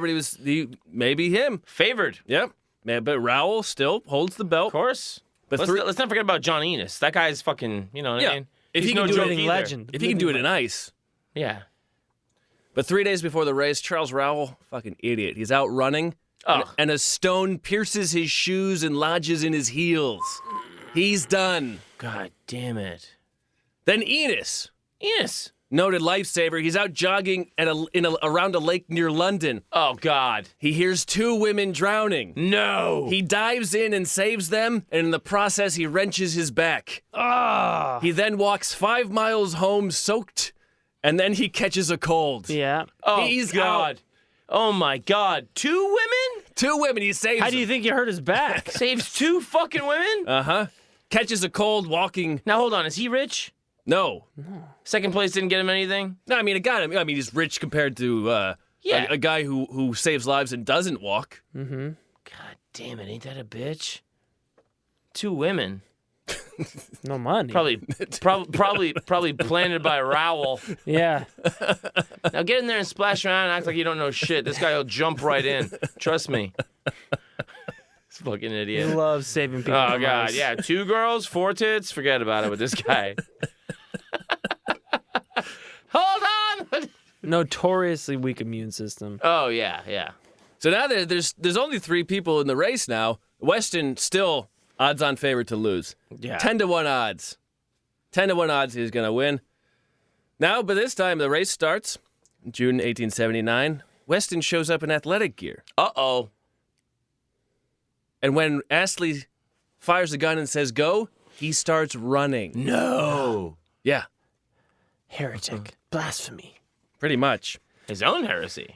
maybe him. Favored. Yep. Man, but Rowell still holds the belt. Of course. But Let's not forget about John Enos. That guy's fucking, you know what I mean? If He's he no can do joke it, either. legend. if he can do it in ice. Yeah. But 3 days before the race, Charles Rowell, fucking idiot. He's out running, and a stone pierces his shoes and lodges in his heels. He's done. God damn it. Then Enos, Enos. noted lifesaver, he's out jogging around a lake near London. Oh, God. He hears 2 women drowning. No. He dives in and saves them, and in the process, he wrenches his back. Ah. He then walks 5 miles home soaked, and then he catches a cold. Yeah. Oh, He's God. out. Oh, my God. 2 women? 2 women, he saves How do you them. think he hurt his back? Saves 2 fucking women? Uh-huh. Catches a cold walking. Now, hold on. Is he rich? No. Second place didn't get him anything? No, I mean, it got him. I mean, he's rich compared to Yeah. a guy who saves lives and doesn't walk. God damn it. Ain't that a bitch? 2 women. No money. Probably planted by Rowell. Yeah. Now get in there and splash around and act like you don't know shit. This guy will jump right in. Trust me. This fucking He idiot. loves saving people. Oh from God, ice. yeah. 2 girls, 4 tits. Forget about it with this guy. Hold on. Notoriously weak immune system. Oh yeah. So now there's only 3 people in the race now. Weston still odds-on favorite to lose. Yeah. 10-1 odds. 10-1 odds he's going to win. Now, by this time, the race starts. June 1879. Weston shows up in athletic gear. Uh-oh. And when Astley fires a gun and says go, he starts running. No. Yeah, Heretic. Blasphemy. pretty much. His own heresy.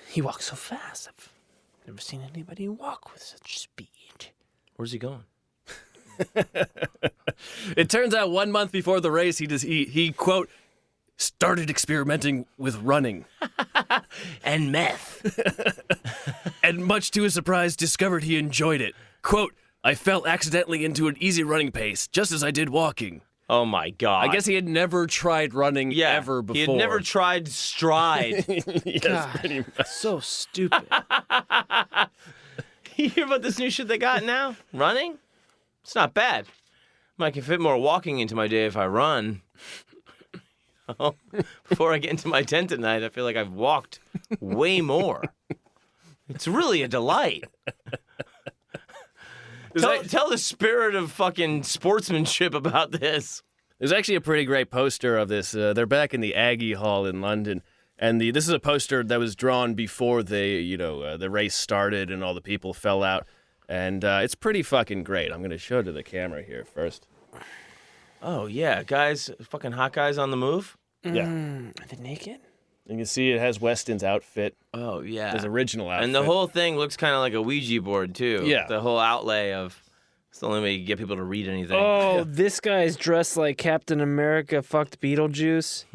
He walks so fast. I've never seen anybody walk with such speed. Where's he going? It turns out 1 month before the race, he quote, started experimenting with running. And meth. And much to his surprise, discovered he enjoyed it. Quote, I fell accidentally into an easy running pace, just as I did walking. Oh my God. I guess he had never tried running ever before. He had never tried stride. Yes, pretty much. So stupid. You hear about this new shit they got now? Running? It's not bad. I can fit more walking into my day if I run. Before I get into my tent at night, I feel like I've walked way more. It's really a delight. Tell the spirit of fucking sportsmanship about this. There's actually a pretty great poster of this. They're back in the Aggie Hall in London. And this is a poster that was drawn before the race started and all the people fell out. And it's pretty fucking great. I'm going to show it to the camera here first. Oh, yeah. Guys, fucking hot guys on the move? Yeah. Are they naked? You can see it has Weston's outfit, Oh, yeah. his original outfit. And the whole thing looks kind of like a Ouija board, too. Yeah. The whole outlay of... It's the only way you can get people to read anything. Oh, this guy's dressed like Captain America fucked Beetlejuice.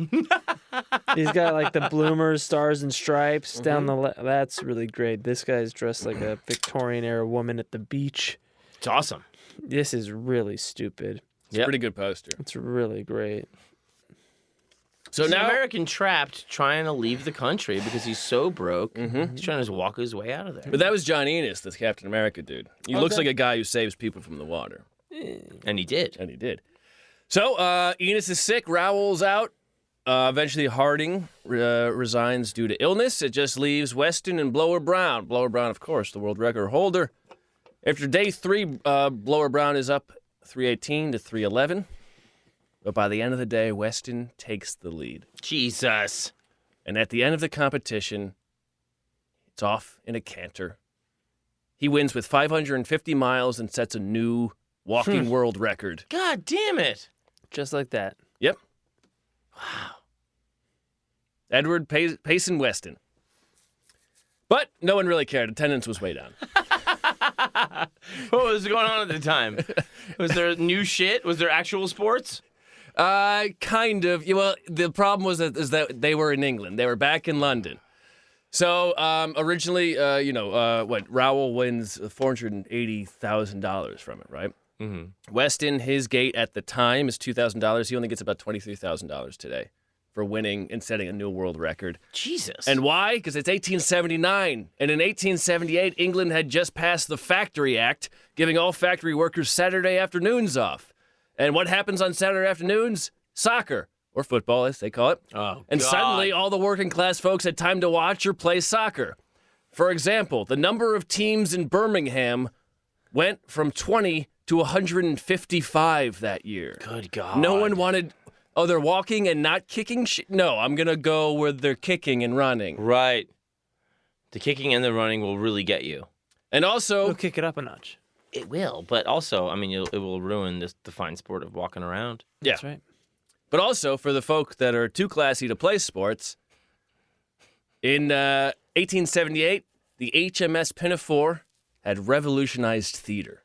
He's got like the bloomers, stars and stripes down the that's really great. This guy's dressed like a Victorian era woman at the beach. It's awesome. This is really stupid. It's a pretty good poster. It's really great. So He's now, an American trapped trying to leave the country because he's so broke. He's trying to just walk his way out of there. but that was John Enos, this Captain America dude. He looks like a guy who saves people from the water. And he did. And he did. So Enos is sick. Rowell's out. Eventually, Harding resigns due to illness. It just leaves Weston and Blower Brown. Blower Brown, of course, the world record holder. After day 3, Blower Brown is up 318 to 311. But by the end of the day, Weston takes the lead. Jesus. And at the end of the competition, it's off in a canter. He wins with 550 miles and sets a new walking world record. God damn it. Just like that. Yep. Wow. Edward Payson Weston. But no one really cared. Attendance was way down. What was going on at the time? Was there new shit? Was there actual sports? Kind of. Well, the problem was that they were in England. They were back in London. So originally, Rowell wins $480,000 from it, right? Mm-hmm. Weston, his gate at the time is $2,000. He only gets about $23,000 today for winning and setting a new world record. Jesus. And why? Because it's 1879. And in 1878, England had just passed the Factory Act, giving all factory workers Saturday afternoons off. And what happens on Saturday afternoons? Soccer, or football, as they call it. Oh, and God. suddenly, all the working class folks had time to watch or play soccer. For example, the number of teams in Birmingham went from 20 to 155 that year. Good God. No one wanted... Oh, they're walking and not kicking? No, I'm going to go where they're kicking and running. Right. The kicking and the running will really get you. And also... We'll kick it up a notch. It will, but also, I mean, it will ruin the fine sport of walking around. Yeah. That's right. But also, for the folk that are too classy to play sports, in 1878, the HMS Pinafore had revolutionized theater.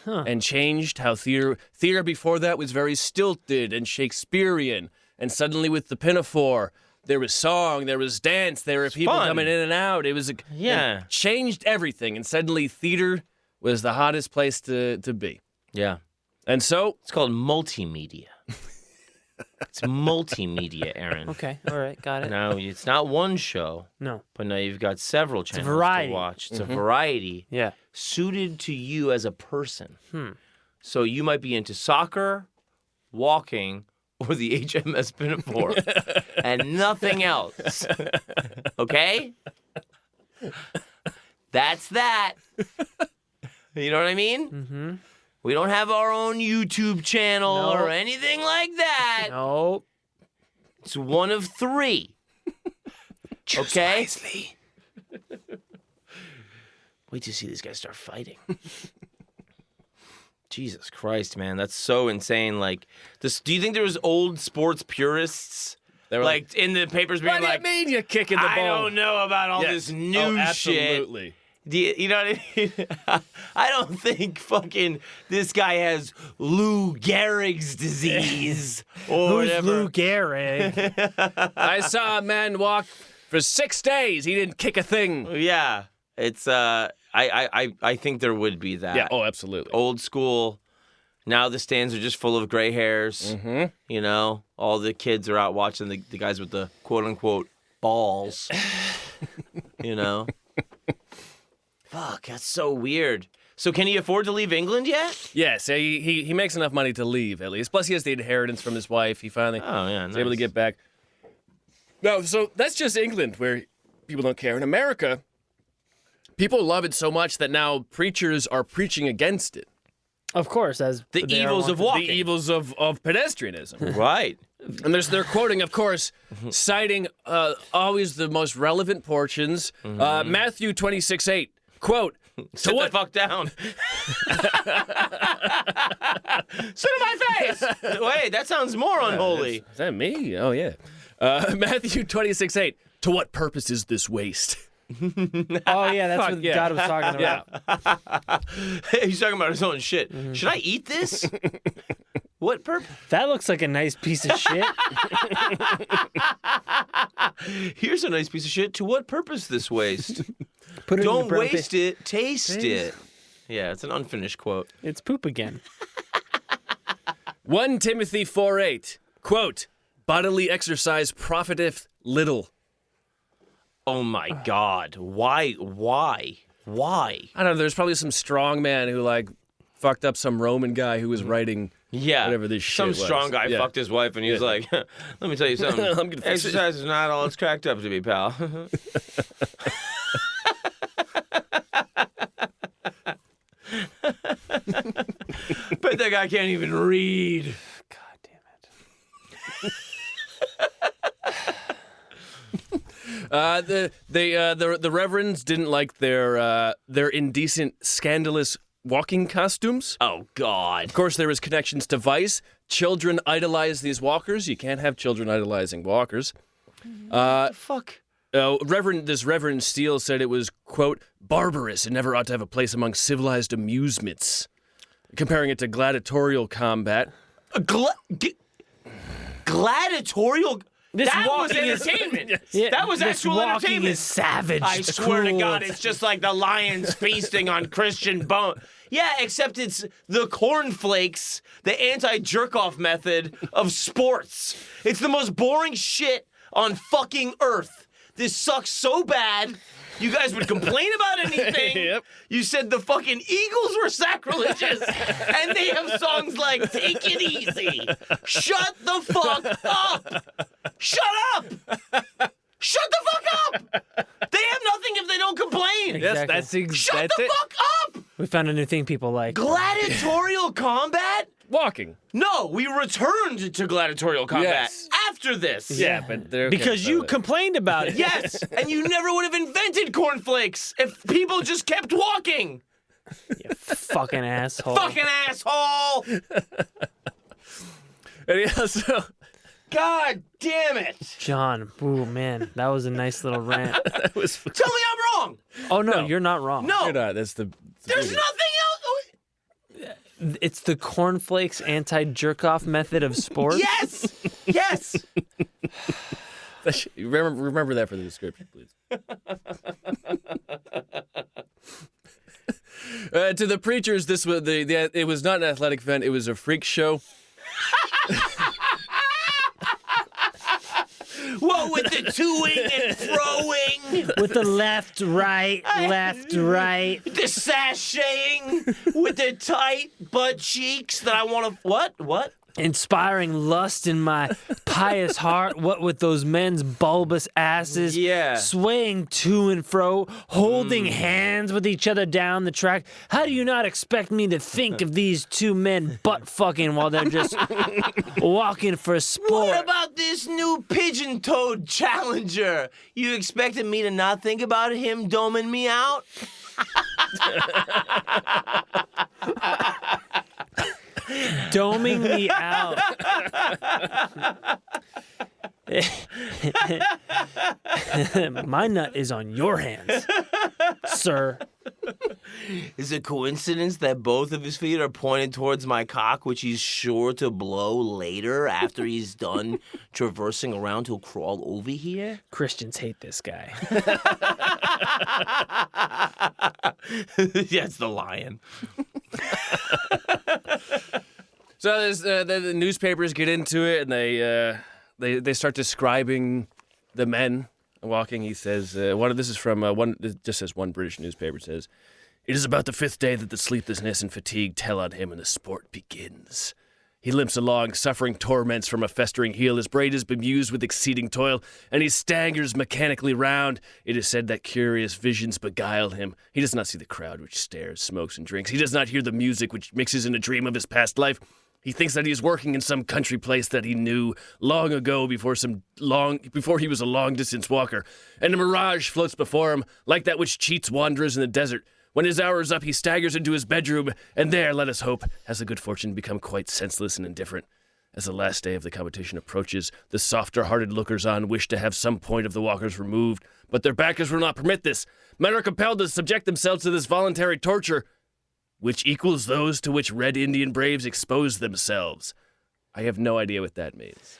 And changed how theater before that was very stilted and Shakespearean. And suddenly with the Pinafore, there was song, there was dance, there were people fun. coming in and out. It changed everything. And suddenly theater was the hottest place to be. Yeah. And so... It's called multimedia. It's multimedia, Aaron. Okay. All right. Got it. Now, it's not one show, No. but now you've got several channels variety. to watch. It's a variety Yeah. suited to you as a person. So you might be into soccer, walking, or the HMS Pinafore, and nothing else. Okay? That's that. You know what I mean? Mm-hmm. We don't have our own YouTube channel or anything like that. No. It's one of three. Okay? Wait to see these guys start fighting. Jesus Christ, man. That's so insane. Like, this. Do you think there was old sports purists? They were like in the papers being what like, do you mean you're kicking the ball? I don't know about all this new shit. Absolutely. You know what I mean? I don't think fucking this guy has Lou Gehrig's disease or Who's whatever. Lou Gehrig? I saw a man walk for 6 days. He didn't kick a thing. Yeah, it's I think there would be that. Yeah. Oh, absolutely. Old school. Now the stands are just full of gray hairs. Mm-hmm. You know, all the kids are out watching the guys with the quote unquote balls. You know. Fuck, that's so weird. So can he afford to leave England yet? Yes, he makes enough money to leave, at least. Plus, he has the inheritance from his wife. He finally was able to get back. No, so that's just England, where people don't care. In America, people love it so much that now preachers are preaching against it. Of course, as The evils of walking. The evils of pedestrianism. Right. And they're quoting, of course, citing always the most relevant portions. Matthew 26:8. Quote, Sit the fuck down. Sit in my face. Wait, that sounds more unholy. Is that me? Oh, yeah. Matthew 26:8. To what purpose is this waste? Oh, yeah, that's what God was talking about. He's talking about his own shit. Should I eat this? What purpose? That looks like a nice piece of shit. Here's a nice piece of shit. To what purpose this waste? Put it in Don't the brown waste it. Taste it. Yeah, it's an unfinished quote. It's poop again. 1 Timothy 4:8. Quote, bodily exercise profiteth little. Oh my God. Why? I don't know. There's probably some strong man who, like, fucked up some Roman guy who was writing whatever this shit some was. strong guy fucked his wife and he was like, let me tell you something. I'm gonna fix it. Exercise is not all it's cracked up to be, pal. But that guy can't even read. God damn it. The reverends didn't like their indecent, scandalous walking costumes. Oh, God. Of course, there is connections to Vice. Children idolize these walkers. You can't have children idolizing walkers. What the fuck? Reverend Steele said it was, quote, barbarous and never ought to have a place among civilized amusements, comparing it to gladiatorial combat. Gladiatorial? That was walking is- entertainment. Yeah, That was this actual walking entertainment. is savage. I swear to cruel. God, it's just like the lions feasting on Christian bone. Yeah, except it's the Corn Flakes, the anti-jerk-off method of sports. It's the most boring shit on fucking earth. This sucks so bad. You guys would complain about anything. Yep. You said the fucking Eagles were sacrilegious, and they have songs like "Take It Easy." Shut the fuck up. Shut up. Shut the fuck up. They have nothing if they don't complain. Yes, Exactly. Shut that's the it. fuck up. We found a new thing people like. Gladiatorial combat? Walking. No, we returned to gladiatorial combat Yes. after this. Yeah, but they're okay Because with you that. complained about it. Yes, and you never would have invented cornflakes if people just kept walking. Fucking asshole. Fucking asshole! And he also, God damn it! John, ooh, man, that was a nice little rant. that was, Tell me I'm wrong. Oh, no, you're not wrong. No, you're not, that's the there's nothing else. It's the Corn Flakes anti-jerk-off method of sports. Yes, yes. remember that for the description, please. To the preachers, this was it was not an athletic event, it was a freak show. What with the toing and froing, With the left, right, the sashaying, with the tight butt cheeks that I want to. What? inspiring lust in my pious heart. What with those men's bulbous asses, Yeah. swaying to and fro, holding hands with each other down the track. How do you not expect me to think of these two men butt fucking while they're just walking for sport? What about this new pigeon-toed challenger? You expected me to not think about him doming me out? Doming me out. My nut is on your hands, sir. Is it a coincidence that both of his feet are pointed towards my cock, which he's sure to blow later after he's done traversing around? He'll crawl over here? Christians hate this guy. Yeah, it's the lion. So there's, the newspapers get into it, and they start describing the men walking. He says, this is from one. It just says one British newspaper says, "It is about the fifth day that the sleeplessness and fatigue tell on him, and the sport begins. He limps along, suffering torments from a festering heel. His brain is bemused with exceeding toil, and he staggers mechanically round. It is said that curious visions beguile him. He does not see the crowd which stares, smokes, and drinks. He does not hear the music which mixes in a dream of his past life. He thinks that he is working in some country place that he knew long ago before he was a long-distance walker, and a mirage floats before him, like that which cheats wanderers in the desert. When his hour is up, he staggers into his bedroom, and there, let us hope, has the good fortune to become quite senseless and indifferent. As the last day of the competition approaches, the softer-hearted lookers-on wish to have some point of the walkers removed, but their backers will not permit this. Men are compelled to subject themselves to this voluntary torture, which equals those to which Red Indian braves expose themselves." I have no idea what that means.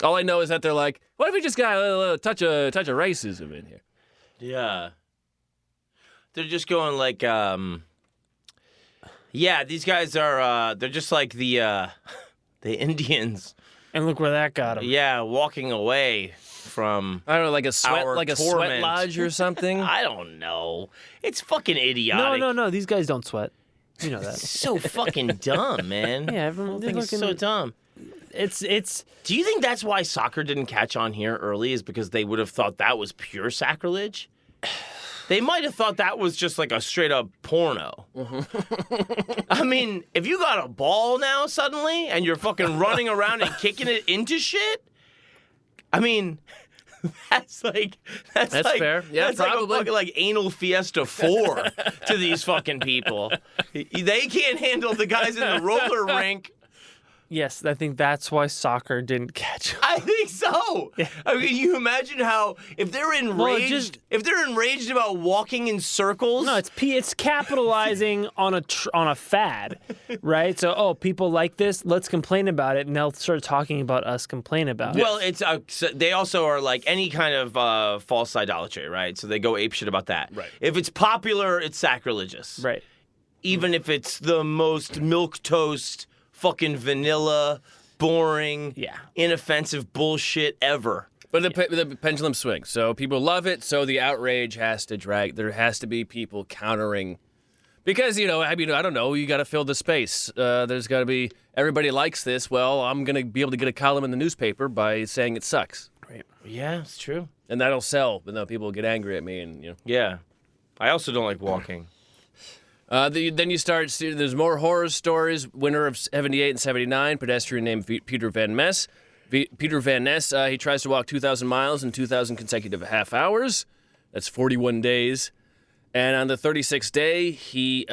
All I know is that they're like, what if we just got a little touch of racism in here? Yeah. They're just going like, yeah, these guys are, they're just like the Indians. And look where that got him. Yeah, walking away from, I don't know, like a sweat torment. lodge or something. I don't know. It's fucking idiotic. No. These guys don't sweat. You know that. So fucking dumb, man. Yeah, everyone I think it's so dumb. It's Do you think that's why soccer didn't catch on here early, is because they would have thought that was pure sacrilege? They might have thought that was just like a straight up porno. I mean, if you got a ball now suddenly and you're fucking running around and kicking it into shit, I mean, That's That's fair. Yeah, that's probably. like a fucking like anal fiesta 4 to these fucking people. They can't handle the guys in the roller rink. Yes, I think that's why soccer didn't catch on. I think so. I mean, can you imagine how if they're enraged, if they're enraged about walking in circles? No, it's capitalizing on a fad, right? So, people like this, let's complain about it, and they'll start talking about us complain about it. Well, it's so they also are like any kind of false idolatry, right? So they go apeshit about that. Right. If it's popular, it's sacrilegious. Right. Even if it's the most milquetoast, fucking vanilla, boring, inoffensive bullshit ever. But the pendulum swings. So people love it, so the outrage has to drag. There has to be people countering. Because, I don't know, you got to fill the space. There's got to be, everybody likes this. Well, I'm going to be able to get a column in the newspaper by saying it sucks. Right. Yeah, it's true. And that'll sell, but then people get angry at me. And Yeah. I also don't like walking. Then you start, there's more horror stories. Winter of 78 and 79, pedestrian named Peter Van Ness. Peter Van Ness, he tries to walk 2,000 miles in 2,000 consecutive half hours. That's 41 days. And on the 36th day, he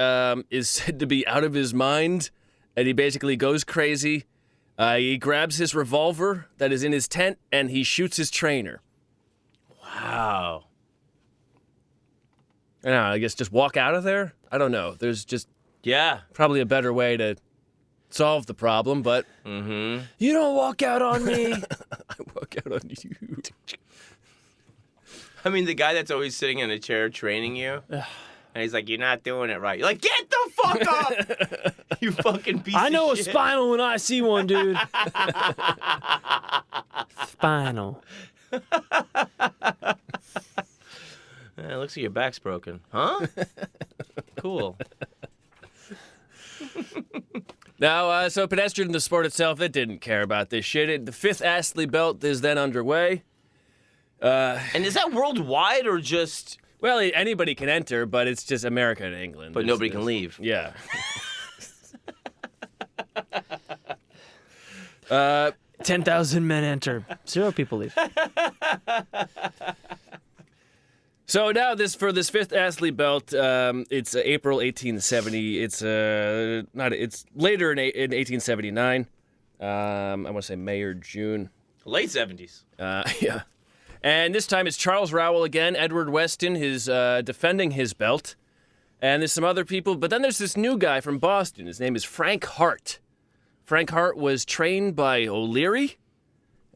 is said to be out of his mind, and he basically goes crazy. He grabs his revolver that is in his tent, and he shoots his trainer. Wow. I don't know, I guess just walk out of there? I don't know. There's just probably a better way to solve the problem, but... Mm-hmm. You don't walk out on me. I walk out on you. I mean, the guy that's always sitting in a chair training you, and he's like, you're not doing it right. You're like, get the fuck up! You fucking piece of shit. I know a spinal when I see one, dude. Spinal. It looks like your back's broken. Huh? Cool. Now, so pedestrian in the sport itself, it didn't care about this shit. The 5th Astley belt is then underway. And is that worldwide or just... Well, anybody can enter, but it's just America and England. But nobody can leave. Yeah. 10,000 men enter. 0 people leave. So now for this 5th Astley belt, it's April 1870. It's later in 1879. I want to say May or June. Late 70s. Yeah. And this time it's Charles Rowell again. Edward Weston is defending his belt. And there's some other people. But then there's this new guy from Boston. His name is Frank Hart. Frank Hart was trained by O'Leary.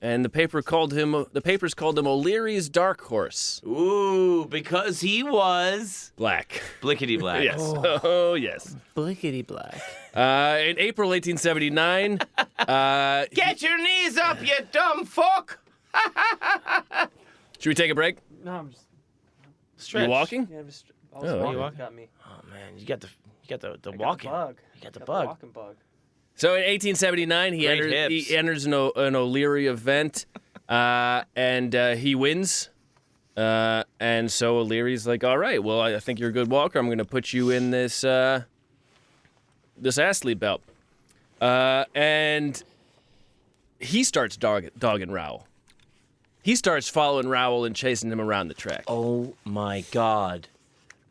And the papers called him O'Leary's Dark Horse. Ooh, because he was... Black. Blickety black. Yes. Oh, yes. Blickety black. In April 1879... Get your knees up, you dumb fuck! Should we take a break? No, I'm just... Stretch. You walking? Yeah, just... okay. walking got me. Oh, man, you got the walking. Bug. You got the bug. walking bug. So in 1879, he enters an O'Leary event, and he wins. And so O'Leary's like, all right, well, I think you're a good walker. I'm going to put you in this Astley belt. And he starts dogging Rowell. He starts following Rowell and chasing him around the track. Oh, my God.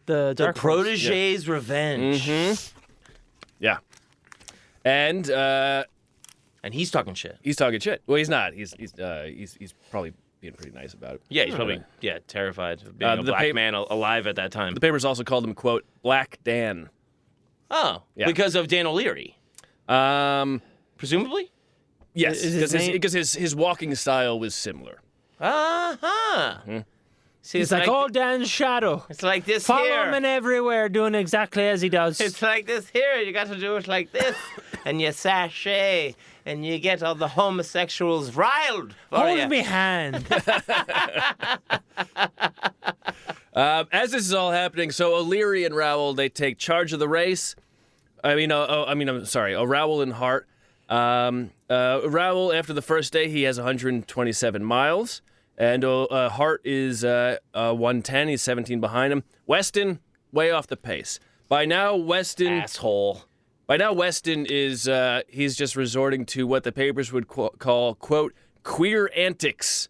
The The dark horse. protege's revenge. Mm-hmm. Yeah. And he's talking shit. he's talking shit. Well, he's not. He's probably being pretty nice about it. Yeah, he's probably terrified of being a the black man alive at that time. The papers also called him, quote, Black Dan. Oh, Yeah. because of Dan O'Leary, presumably? Yes, Is his name- because his walking style was similar. Uh-huh. See, He's like, oh, Dan's shadow. it's like this Follow here. him in everywhere, doing exactly as he does. It's like this here. You got to do it like this. And you sashay. And you get all the homosexuals riled for Hold you. me hand. As this is all happening, so O'Leary and Rowell, they take charge of the race. I'm sorry, Rowell and Hart. Rowell, after the first day, he has 127 miles. And Hart is 110. He's 17 behind him. Weston, way off the pace. By now, Weston is he's just resorting to what the papers would call, quote, queer antics.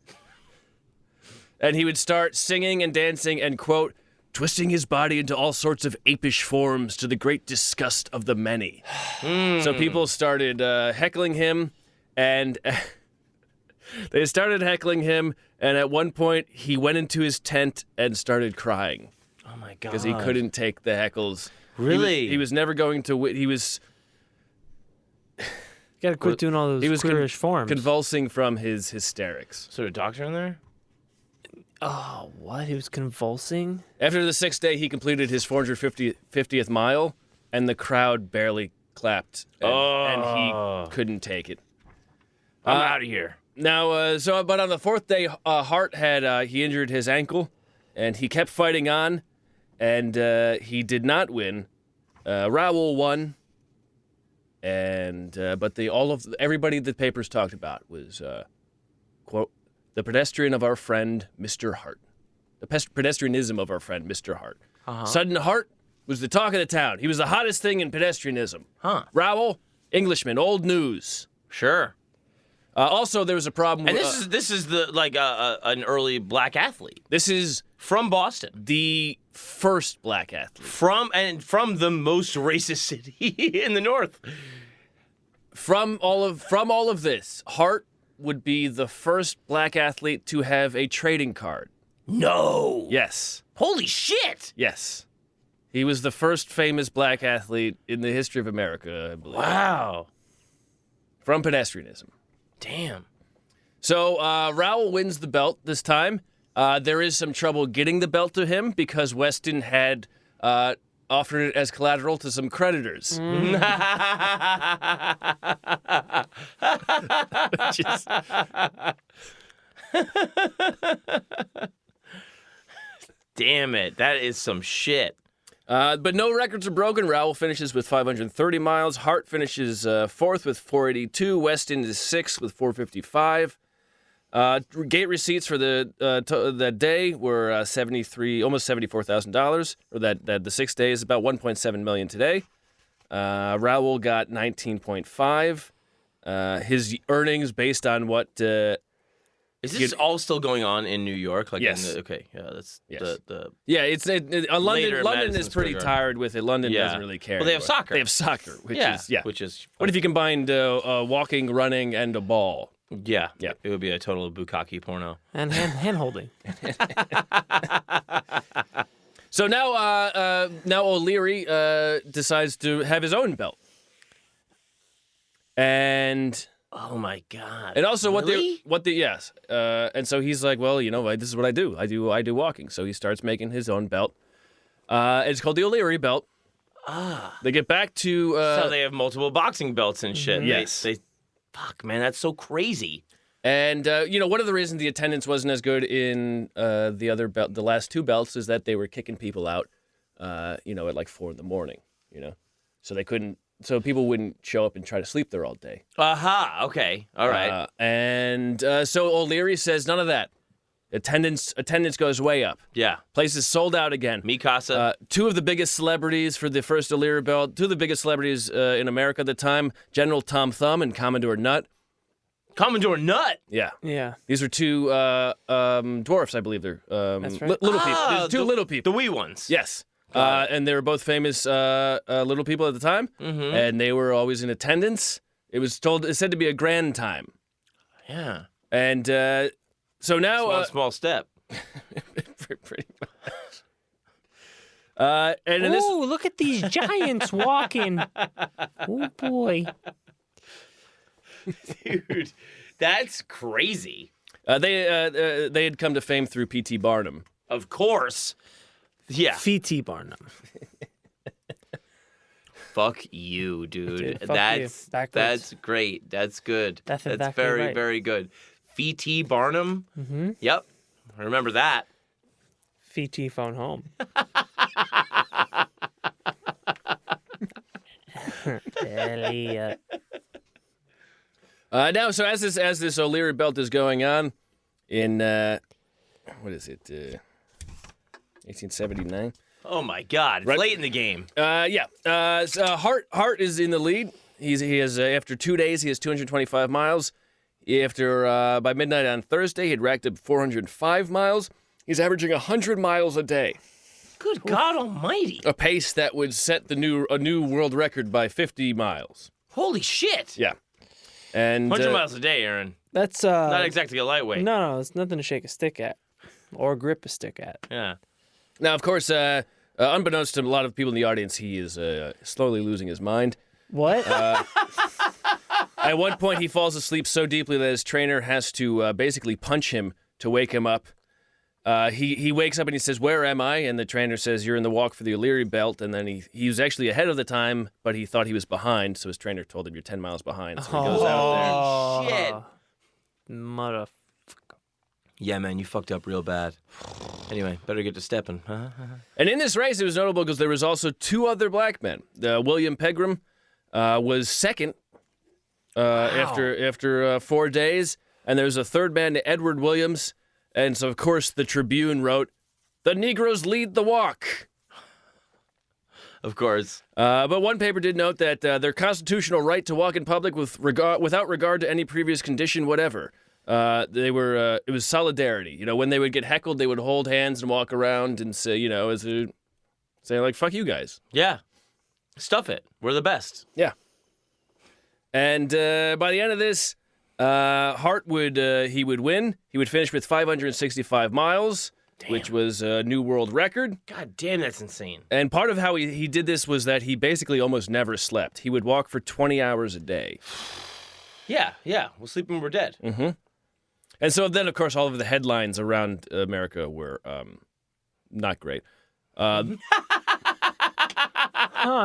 And he would start singing and dancing and, quote, twisting his body into all sorts of apish forms to the great disgust of the many. So people started heckling him, and they started heckling him, and at one point he went into his tent and started crying. Oh my god! Because he couldn't take the heckles. Really? He was never going to he was... You gotta quit doing all those He was queerish forms. convulsing from his hysterics. Is there a doctor in there? Oh, what? He was convulsing? After the 6th day, he completed his 450th mile, and the crowd barely clapped, and he couldn't take it. I'm out of here. Now, but on the 4th day, Hart had he injured his ankle, and he kept fighting on, and he did not win. Raoul won, and but everybody the papers talked about was quote, the pedestrian of our friend Mr. Hart, the pedestrianism of our friend Mr. Hart. Sudden Hart was the talk of the town. He was the hottest thing in pedestrianism. Raoul, Englishman, old news. Sure. Also, there was a problem. And this is the an early black athlete. This is from Boston, the first black athlete from the most racist city in the North. From all of this, Hart would be the first black athlete to have a trading card. No. Yes. Holy shit. Yes. He was the first famous black athlete in the history of America, I believe. Wow. From pedestrianism. Damn. So Raoul wins the belt this time. There is some trouble getting the belt to him because Weston had offered it as collateral to some creditors. Damn it. That is some shit. But no records are broken. Raoul finishes with 530 miles. Hart finishes 4th with 482. Weston is 6th with 455. Gate receipts for that day were almost $74,000. Or that the 6 days, about 1.7 million today. Raoul got 19.5. His earnings based on what? Is this all still going on in New York? Yes. Okay. Yeah. That's Yes. the. Yeah, Later in London Madison is pretty Square Garden. tired with it. London doesn't really care. Well, they have anymore. soccer. They have soccer, which is Which is. What if you combined walking, running, and a ball? Yeah. Yeah. It would be a total bukkake porno. And hand holding. So now O'Leary decides to have his own belt, and Oh my god. also Really? and so he's like, well, this is what I do. I do walking. So he starts making his own belt. It's called the O'Leary belt. They get back to So they have multiple boxing belts and shit. Yes. They fuck, man, that's so crazy. And one of the reasons the attendance wasn't as good in the last two belts is that they were kicking people out, at like 4 a.m. So they couldn't. So people wouldn't show up and try to sleep there all day. Aha. Okay. All right. So O'Leary says none of that. Attendance goes way up. Yeah. Place is sold out again. Mikasa. Two of the biggest celebrities for the first O'Leary belt, two of the biggest celebrities in America at the time, General Tom Thumb and Commodore Nutt. Commodore Nutt. Yeah. Yeah. These are two dwarfs, I believe they're. That's right. Little people. These are two little people. The wee ones. Yes. And they were both famous little people at the time, and they were always in attendance. It's said to be a grand time. Yeah. And so now... Small step. pretty much. And in this... Oh, look at these giants walking. Oh, boy. Dude, that's crazy. They had come to fame through P.T. Barnum. Of course. Yeah. F.T. Barnum. Fuck you, dude. Dude, fuck that's you. Backwards. that's great. That's good. That's That's exactly very, right. very good. F.T. Barnum. Mm-hmm. Yep. I remember that. F.T. phone home. Elliot. Now, so as this O'Leary belt is going on in, what is it, 1879? Oh my God! It's Right. late in the game. So Hart is in the lead. He has after 2 days, he has 225 miles. After by midnight on Thursday, he'd racked up 405 miles. He's averaging 100 miles a day. Good God Almighty! A pace that would set a new world record by 50 miles. Holy shit! Yeah. And 100 miles a day, Aaron. That's Not exactly a lightweight. No, it's nothing to shake a stick at, or grip a stick at. Yeah. Now, of course, unbeknownst to a lot of people in the audience, he is slowly losing his mind. What? At one point, he falls asleep so deeply that his trainer has to basically punch him to wake him up. He wakes up and he says, "Where am I?" And the trainer says, "You're in the walk for the O'Leary belt." And then he was actually ahead of the time, but he thought he was behind. So his trainer told him, "You're 10 miles behind." So he goes out there. Shit! Mother. Yeah, man, you fucked up real bad. Anyway, better get to stepping. And in this race, it was notable because there was also two other black men. William Pegram was second after 4 days. And there was a third man, Edward Williams. And so, of course, the Tribune wrote, "The Negroes lead the walk." Of course. But one paper did note that their constitutional right to walk in public without regard to any previous condition whatever. It was solidarity. You know, when they would get heckled, they would hold hands and walk around and say, say like, "Fuck you guys." Yeah. Stuff it. We're the best. Yeah. And by the end of this, Hart would win. He would finish with 565 miles, which was a new world record. God damn, that's insane. And part of how he did this was that he basically almost never slept. He would walk for 20 hours a day. Yeah. We'll sleep when we're dead. Mm-hmm. And so then, of course, all of the headlines around America were not great. Oh,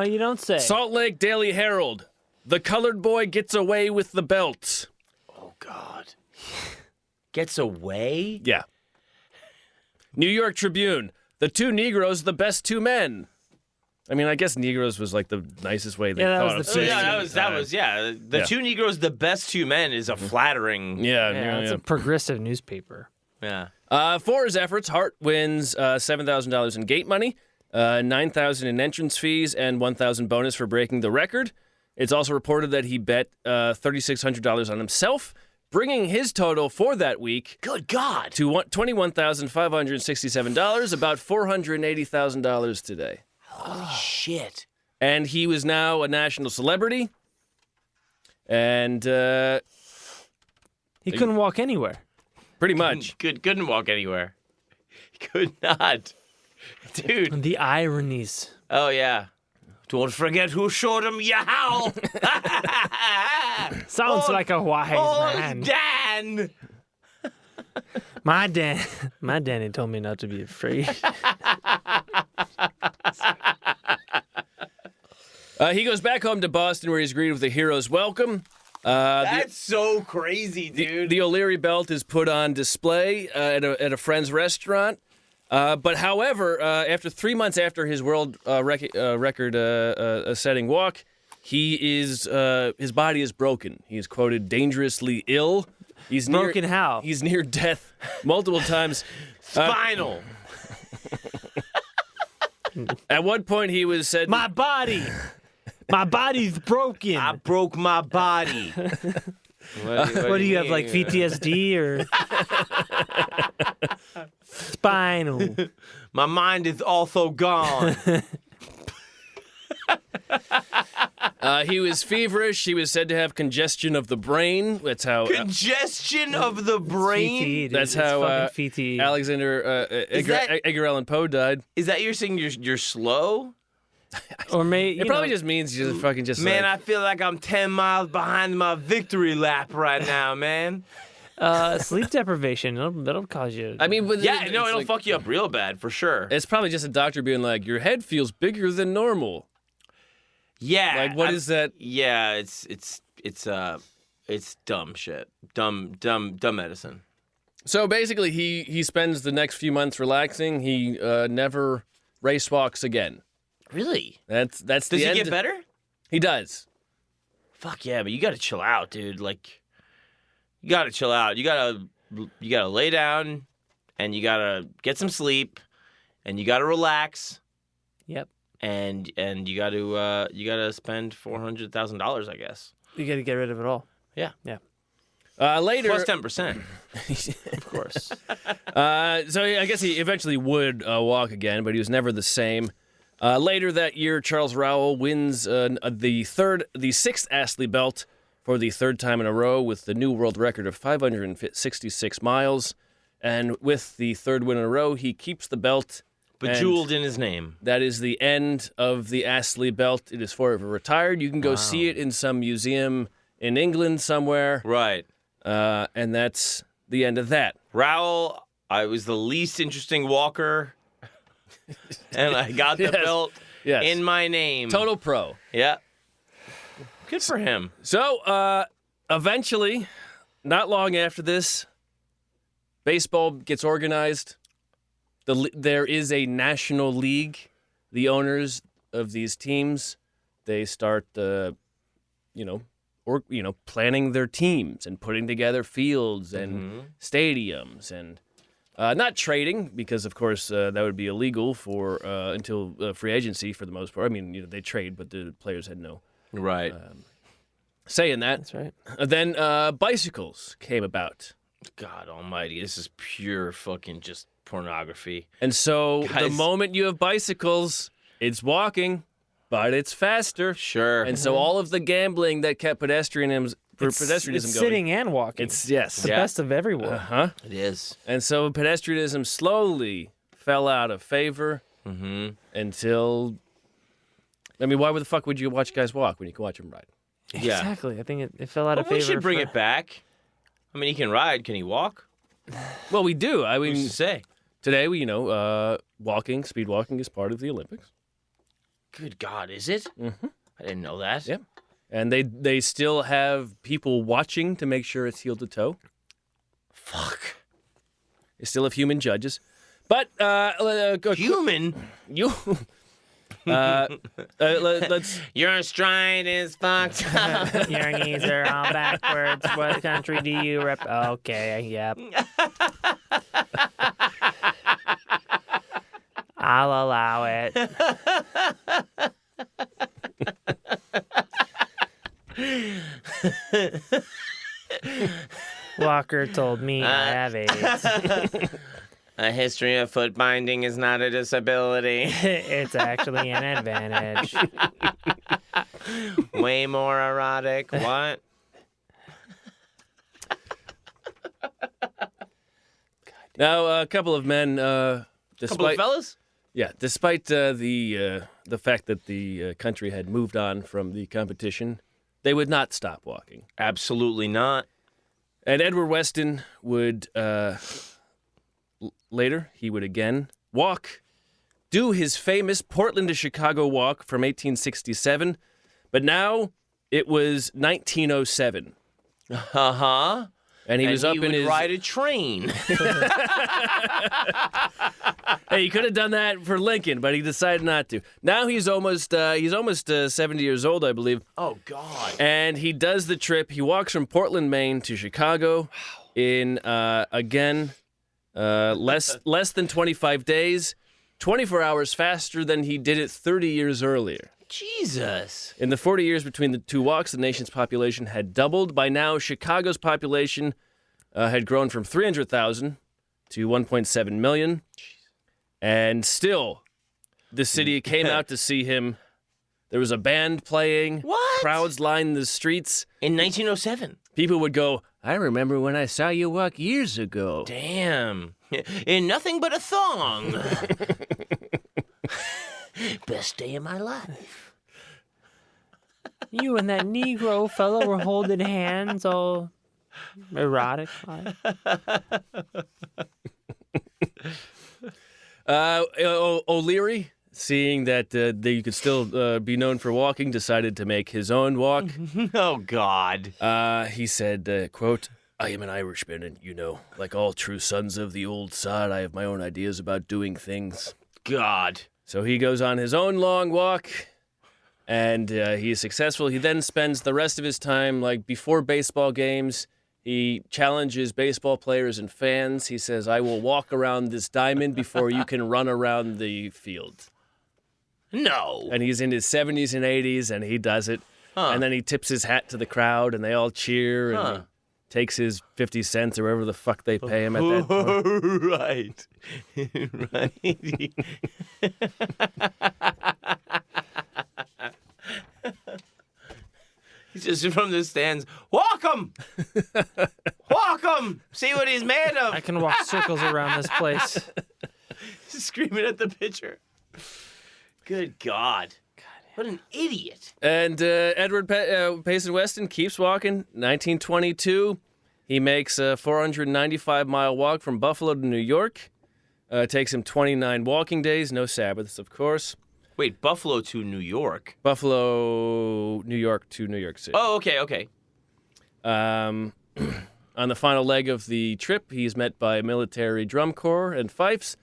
you don't say. Salt Lake Daily Herald. The colored boy gets away with the belt. Oh, God. Gets away? Yeah. New York Tribune. The two Negroes, the best two men. I mean, I guess Negroes was like the nicest way they Yeah, that thought was of the saying Yeah, it. that was. The two Negroes, the best two men is a flattering. Yeah. It's a progressive newspaper. Yeah. For his efforts, Hart wins $7,000 in gate money, $9,000 in entrance fees, and $1,000 bonus for breaking the record. It's also reported that he bet $3,600 on himself, bringing his total for that week Good God. to $21,567, about $480,000 today. Holy shit. And he was now a national celebrity. And He couldn't walk anywhere. pretty much. Couldn't walk anywhere. Could not. Dude. The ironies. Oh, yeah. Don't forget who showed him your how. Sounds like a wise man. Dan. My daddy told me not to be afraid. He goes back home to Boston where he's greeted with a hero's welcome. That's so crazy, dude. The O'Leary belt is put on display at a friend's restaurant. But however, after 3 months after his world record-setting walk, his body is broken. He is quoted dangerously ill. He's Broken how? He's near death multiple times. Spinal. At one point, he was said. My body's broken. I broke my body. What do you have, like PTSD or spinal? My mind is also gone. He was feverish. He was said to have congestion of the brain. That's how. Congestion of the brain? VT, dude. That's It's how fucking VT. Alexander Edgar Allan Poe died. Is that you're saying you're slow? Or It probably just means you're fucking just Man, like, I feel like I'm 10 miles behind my victory lap right now, man. sleep deprivation. That'll cause you. I mean, but Yeah, no, it's it'll like- fuck you up real bad, for sure. It's probably just a doctor being like, your head feels bigger than normal. Yeah. Like, what is that? Yeah, it's dumb shit. Dumb medicine. So basically, he spends the next few months relaxing. He never race walks again. Really? That's Does the he end. get better? He does. Fuck yeah, but you gotta chill out, dude. Like, you gotta chill out. You gotta lay down, and you gotta get some sleep, and you gotta relax, Yep. and you gotta spend $400,000, I guess. You got to get rid of it all. Yeah. Yeah. Later, Plus 10%. Of course. so I guess he eventually would walk again, but he was never the same. Later that year, Charles Rowell wins the sixth Astley belt for the third time in a row with the new world record of 566 miles. And with the third win in a row, he keeps the belt. Bejeweled in his name. That is the end of the Astley belt. It is forever retired. You can go see it in some museum in England somewhere. Right. And that's the end of that. Rowell, I was the least interesting walker, and I got the belt in my name. Total pro. Yeah. Good for him. So, eventually, not long after this, baseball gets organized. There is a national league. The owners of these teams, they start, planning their teams and putting together fields and stadiums and not trading because, of course, that would be illegal for until free agency for the most part. I mean, they trade, but the players had no say in that. That's right. Then bicycles came about. God almighty, this is pure fucking just pornography. And so the Guys. moment you have bicycles, it's walking, but it's faster. Sure. And so all of the gambling that kept pedestrianism It's going. sitting and walking. It's yes. the best of every world. Uh-huh. It is. And so pedestrianism slowly fell out of favor until. I mean, why the fuck would you watch guys walk when you can watch them ride? Yeah. Exactly. I think it fell out of But we favor. should bring it back. I mean, he can ride. Can he walk? Well, we do. I Who's mean, to say? today walking, speed walking is part of the Olympics. Good God, is it? Mm-hmm. I didn't know that. Yep. And they still have people watching to make sure it's heel to toe. Fuck. They still have human judges. But Human? you let's Your stride is fucked up. Your knees are all backwards. What country do you rep? Okay, yep. I'll allow it. Walker told me I have AIDS. A history of foot binding is not a disability. It's actually an advantage. Way more erotic. What? now a couple of men. Despite Couple of fellas? despite the fact that the country had moved on from the competition, they would not stop walking. Absolutely not. And Edward Weston would later he would again do his famous Portland to Chicago walk from 1867, but now it was 1907, Uh-huh. and he was up would in his. ride a train. Hey, he could have done that for Lincoln, but he decided not to. Now he's almost 70 years old, I believe. Oh, God. And he does the trip. He walks from Portland, Maine to Chicago in, less than 25 days, 24 hours faster than he did it 30 years earlier. Jesus. In the 40 years between the two walks, the nation's population had doubled. By now, Chicago's population had grown from 300,000 to 1.7 million. And still, the city came out to see him. There was a band playing. What? Crowds lined the streets. In 1907. People would go, I remember when I saw you walk years ago. Damn. In nothing but a thong. Best day of my life. You and that Negro fella were holding hands all erotic. O'Leary, seeing that you could still be known for walking, decided to make his own walk. Oh, God. He said, quote, I am an Irishman, and, like all true sons of the old sod, I have my own ideas about doing things. God. So he goes on his own long walk, and he is successful. He then spends the rest of his time, like before baseball games, he challenges baseball players and fans. He says, I will walk around this diamond before you can run around the field. No. And he's in his 70s and 80s, and he does it. Huh. And then he tips his hat to the crowd, and they all cheer. And takes his 50 cents or whatever the fuck they pay him at that point. Right. He's just from the stands. Walk him! Walk him! See what he's made of! I can walk circles around this place. Screaming at the pitcher. Good God. What an idiot. And Edward Payson Weston keeps walking. 1922, he makes a 495-mile walk from Buffalo to New York. Takes him 29 walking days, no Sabbaths, of course. Wait, Buffalo to New York? Buffalo, New York to New York City. Oh, okay. On the final leg of the trip, he's met by a military drum corps and fifes.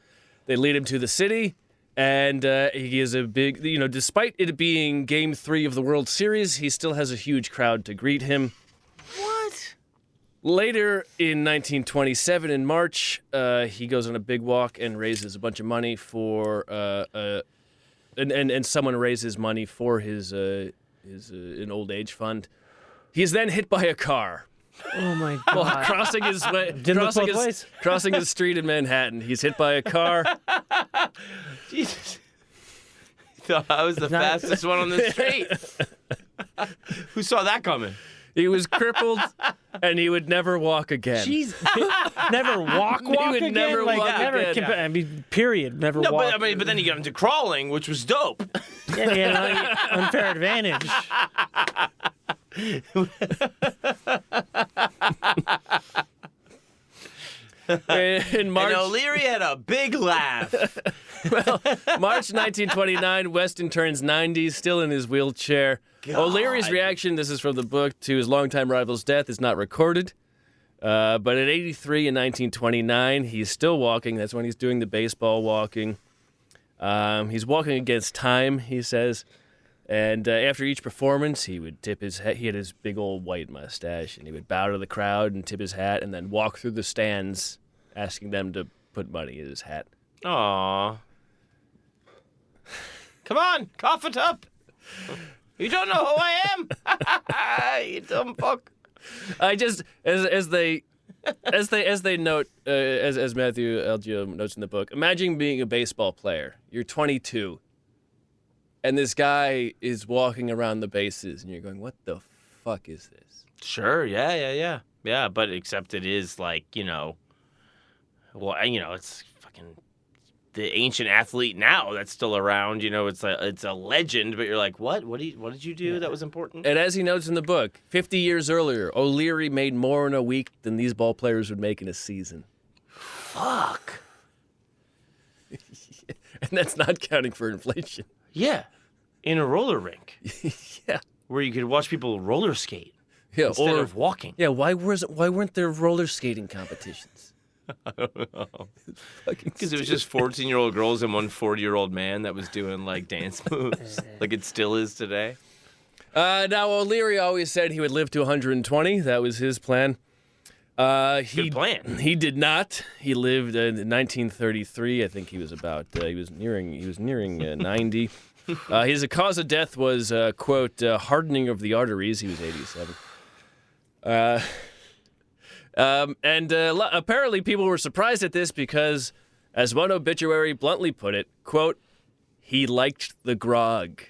They lead him to the city, and he is a big, despite it being Game 3 of the World Series, he still has a huge crowd to greet him. What? Later in 1927, in March, he goes on a big walk and raises a bunch of money for, and someone raises money for his an old age fund. He is then hit by a car. Oh my While God. crossing his crossing his street in Manhattan. He's hit by a car. Jesus. Thought I was the fastest one on the street. Who saw that coming? He was crippled, and he would never walk again. Jeez. Never walk He would again? never Like, walk never again. I mean, period. Never No, walk. but then you got into crawling, which was dope. Yeah, unfair advantage. In March, And O'Leary had a big laugh. March 1929, Weston turns 90, still in his wheelchair. O'Leary's reaction, this is from the book, to his longtime rival's death is not recorded. But at 83 in 1929, he's still walking. That's when he's doing the baseball walking. He's walking against time, he says. And after each performance, he would tip his hat. He had his big old white mustache, and he would bow to the crowd and tip his hat, and then walk through the stands, asking them to put money in his hat. Aw. Come on, cough it up. You don't know who I am? You dumb fuck. I just as they note as Matthew Algio notes in the book. Imagine being a baseball player. You're 22. And this guy is walking around the bases, and you're going, what the fuck is this? Sure, yeah. Yeah, but except it is like, it's fucking the ancient athlete now that's still around. It's a legend, but you're like, what? What did you do that was important? And as he notes in the book, 50 years earlier, O'Leary made more in a week than these ball players would make in a season. Fuck. And that's not counting for inflation. Yeah, in a roller rink. Yeah. Where you could watch people roller skate Yeah, instead or of walking. yeah, why weren't there roller skating competitions? Because it was just 14-year-old girls and one 40-year-old man that was doing like dance moves, like it still is today. Now O'Leary always said he would live to 120. That was his plan. Good plan. He did not. He lived in 1933. I think he was nearing 90. His cause of death was quote hardening of the arteries. He was 87. Apparently people were surprised at this because, as one obituary bluntly put it, quote, he liked the grog.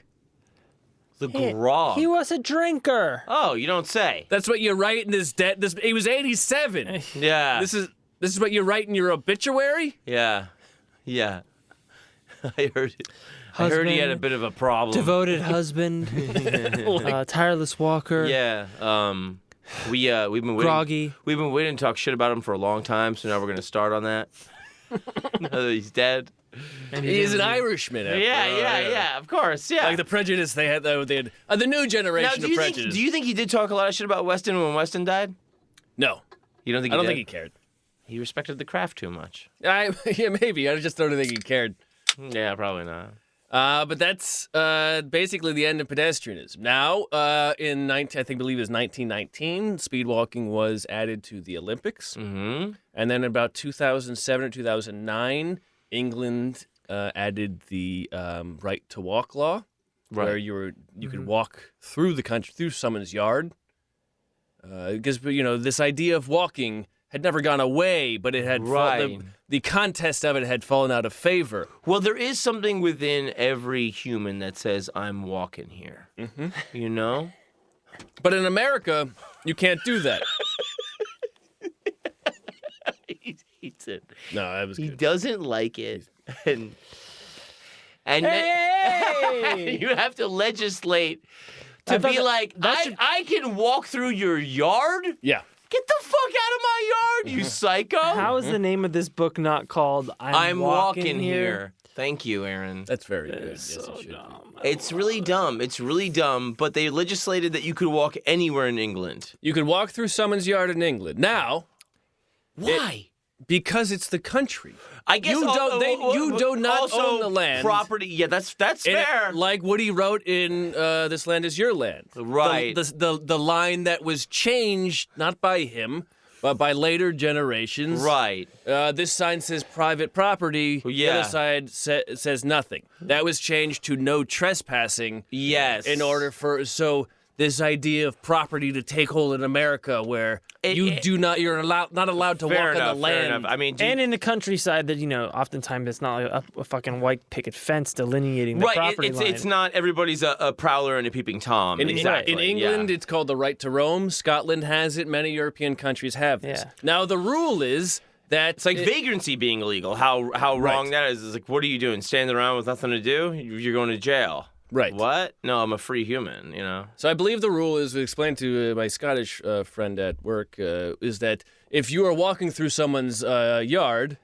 The grog. He was a drinker. Oh, you don't say. That's what you write in his death. He was 87. Yeah. This is what you write in your obituary? Yeah. I heard it. I heard he had a bit of a problem. Devoted husband. Tireless walker. Yeah. We've been waiting. Groggy. We've been waiting to talk shit about him for a long time, so now we're gonna start on that. Now that he's dead. And He's an Irishman. after all. Yeah. Of course. Yeah. Like the prejudice they had the new generation now, of prejudice. do you think he did talk a lot of shit about Weston when Weston died? No. You don't think? I He don't did? think he cared. He respected the craft too much. Yeah, maybe. I just don't think he cared. Yeah, probably not. But that's basically the end of pedestrianism. Now, I believe it was 1919, speed walking was added to the Olympics. Mm-hmm. And then about 2007 or 2009, England added the right to walk law, where you could walk through the country, through someone's yard. because this idea of walking had never gone away, but it had the contest of it had fallen out of favor. Well, there is something within every human that says, I'm walking here. Mm-hmm. You know? But in America, you can't do that. He hates it. No, that was He good. doesn't like it. And Hey! you have to legislate to be like, I can walk through your yard? Yeah. Get the fuck out of my yard, you psycho! How is the name of this book not called I'm walking here? Thank you, Aaron. That's very good. It's Yes, so it should be. dumb. It's really dumb. It's really dumb, but they legislated that you could walk anywhere in England. You could walk through someone's yard in England. Now, Why? because it's the country. I guess you do not also own the land. Property. Yeah, that's And fair. like Woody wrote in "This Land Is Your Land." Right. The line that was changed not by him, but by later generations. Right. This sign says private property. Yeah. The other side says nothing. That was changed to no trespassing. Yes. In order for this idea of property to take hold in America, where you're not allowed to fair walk enough, on the fair land. enough. I mean, And in the countryside, that oftentimes it's not like a fucking white picket fence delineating the right. property line. It's not everybody's a prowler and a peeping tom. In England, yeah. it's called the right to roam. Scotland has it. Many European countries have this. Yeah. Now, the rule is that It's like vagrancy being illegal. How wrong Right. that is. It's like, what are you doing? Standing around with nothing to do? You're going to jail. Right. What? No, I'm a free human, So I believe the rule is explained to my Scottish friend at work is that if you are walking through someone's yard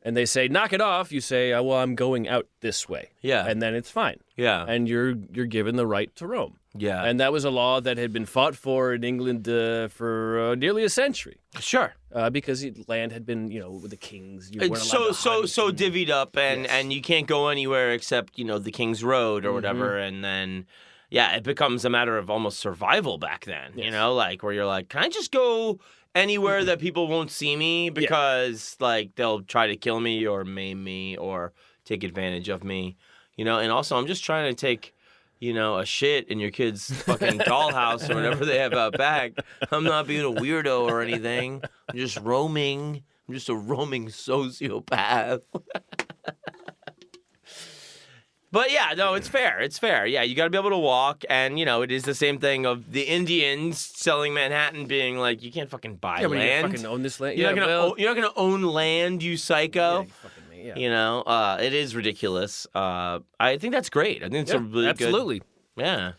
and they say, knock it off, you say, well, I'm going out this way. Yeah. And then it's fine. Yeah. And you're given the right to roam. Yeah. And that was a law that had been fought for in England for nearly a century. Sure. Because land had been, with the kings. You It's weren't allowed so to hunt and- divvied up, and Yes. and you can't go anywhere except the King's Road or whatever, and then it becomes a matter of almost survival back then. Yes. Like where you're like, can I just go anywhere that people won't see me because like they'll try to kill me or maim me or take advantage of me, and also I'm just trying to take. A shit in your kid's fucking dollhouse or whatever they have out back. I'm not being a weirdo or anything. I'm just roaming. I'm just a roaming sociopath. But yeah, no, it's fair. It's fair. Yeah, you got to be able to walk, and it is the same thing of the Indians selling Manhattan, being like, you can't fucking buy Yeah, but you land. fucking own this land. You're Yeah, not gonna own land, you psycho. you fucking me, yeah. It is ridiculous. I think that's great. I think it's a really absolutely. good. Yeah.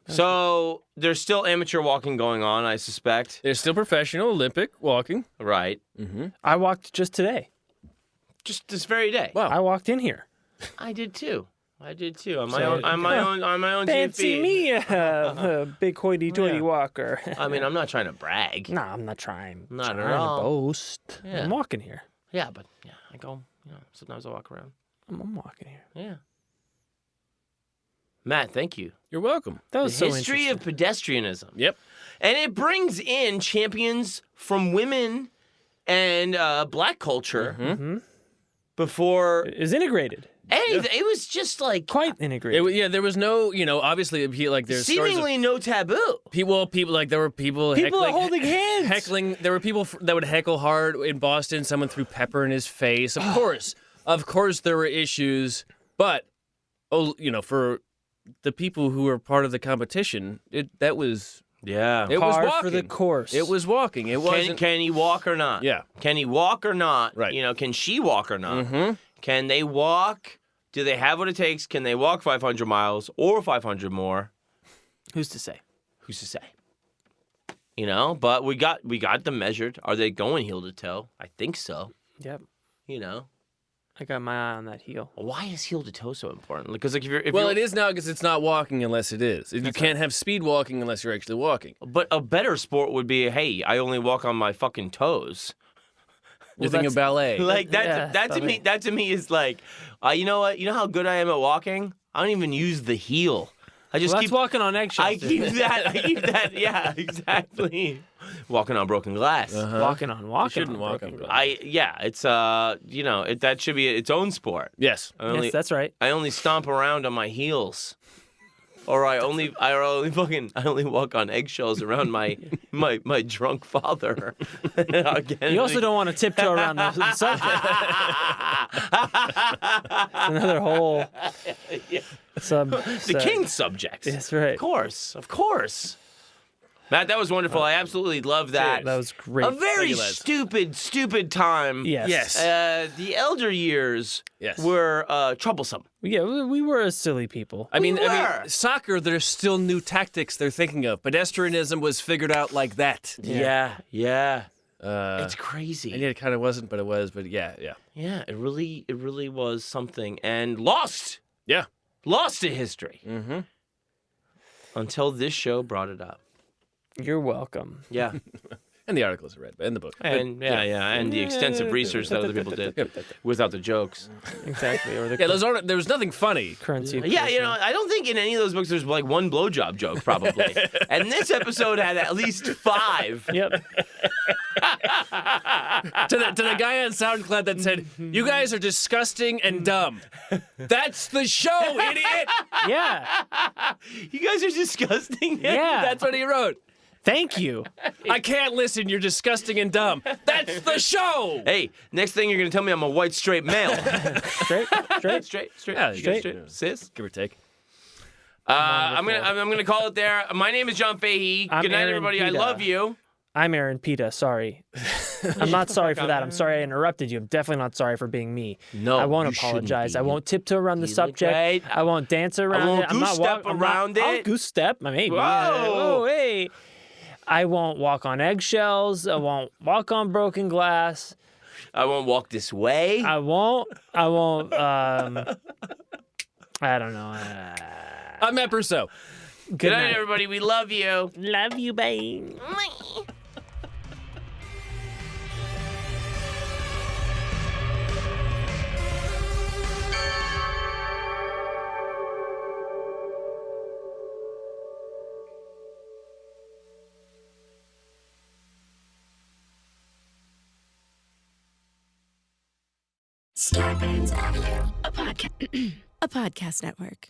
So there's still amateur walking going on, I suspect. There's still professional Olympic walking. Right. I walked just today. Just this very day. Wow. I walked in here. I did too. On my So- own. On my own. Fancy TV. me, a big hoity-toity Yeah. walker. I mean, I'm not trying to brag. Nah, I'm not trying. Not at trying all. to boast. Yeah. I'm walking here. Yeah, but I go. Sometimes I walk around. I'm walking here. Yeah. Matt, thank you. You're welcome. That The was so history of pedestrianism. Yep. And it brings in champions from women and black culture before It was integrated. anything. It was just like Quite integrated. There was no, obviously, there's stories of seemingly no taboo. people, like there were people People heckling, are holding hands. heckling. There were people that would heckle hard in Boston. Someone threw pepper in his face. Of course, there were issues, but for the people who were part of the competition, that was Yeah. it was Par walking for the course. It was walking. It wasn't. Can he walk or not? Yeah. Can he walk or not? Right. Can she walk or not? Mm-hmm. Can they walk? Do they have what it takes? Can they walk 500 miles or 500 more? Who's to say? Who's to say? But we got them measured. Are they going heel to toe? I think so. Yep. You I got my eye on that heel. Why is heel to toe so important? Because like if Well, you're, it is now because it's not walking unless it is. You can't have speed walking unless you're actually walking. But a better sport would be, hey, I only walk on my fucking toes. You're thinking of ballet. Like that. Yeah, that to me. That to me is like, you know what? You know how good I am at walking? I don't even use the heel. I just Well, keep that's walking on eggshells. I keep that. Yeah, exactly. Walking on broken glass. Walking on walking. shouldn't on walk broken on glass. It's that should be its own sport. Yes. I only, Yes, that's right. I only stomp around on my heels. Or I only walk on eggshells around my drunk father. Again, You also don't want to tiptoe around the subject. Another whole the king subject. That's right. Of course. Matt, that was wonderful. I absolutely love that. That was great. A very stupid time. Yes. The elder years Yes. were troublesome. Yeah, we were silly people. I mean, were. soccer, there's still new tactics they're thinking of. Pedestrianism was figured out like that. Yeah. It's crazy. And it kind of wasn't, but it was. But yeah. Yeah, it really was something. And lost to history. Mm-hmm. Until this show brought it up. You're welcome. Yeah. And the articles are read, and the book. And and the extensive research that other people did without the jokes. Exactly. Or the There was nothing funny. currency. of Yeah, charisma. I don't think in any of those books there's like one blowjob joke, probably. And this episode had at least 5. Yep. to the guy on SoundCloud that said, "You guys are disgusting and dumb." That's the show, idiot. Yeah. You guys are disgusting. Yeah. That's what he wrote. Thank you. I can't listen. You're disgusting and dumb. That's the show. Hey, next thing you're gonna tell me I'm a white straight male. Straight. Yeah, straight, cis. Give or take. I'm gonna call it there. My name is John Fahey. I'm Good night, Aaron everybody. Pita. I love you. I'm Aaron Pita. Sorry. I'm not sorry for that. I'm sorry I interrupted you. I'm definitely not sorry for being me. No, I won't you shouldn't apologize. be. I won't tiptoe around the You look subject. great. I won't dance around won't it. I'm not goose-step around I'll it. goose step. Maybe. Whoa. Oh, hey. I won't walk on eggshells. I won't walk on broken glass. I won't walk this way. I won't. I don't know. I'm Matt Brousseau. Good night, everybody. We love you. Love you, babe. Starburns Audio, a podcast network.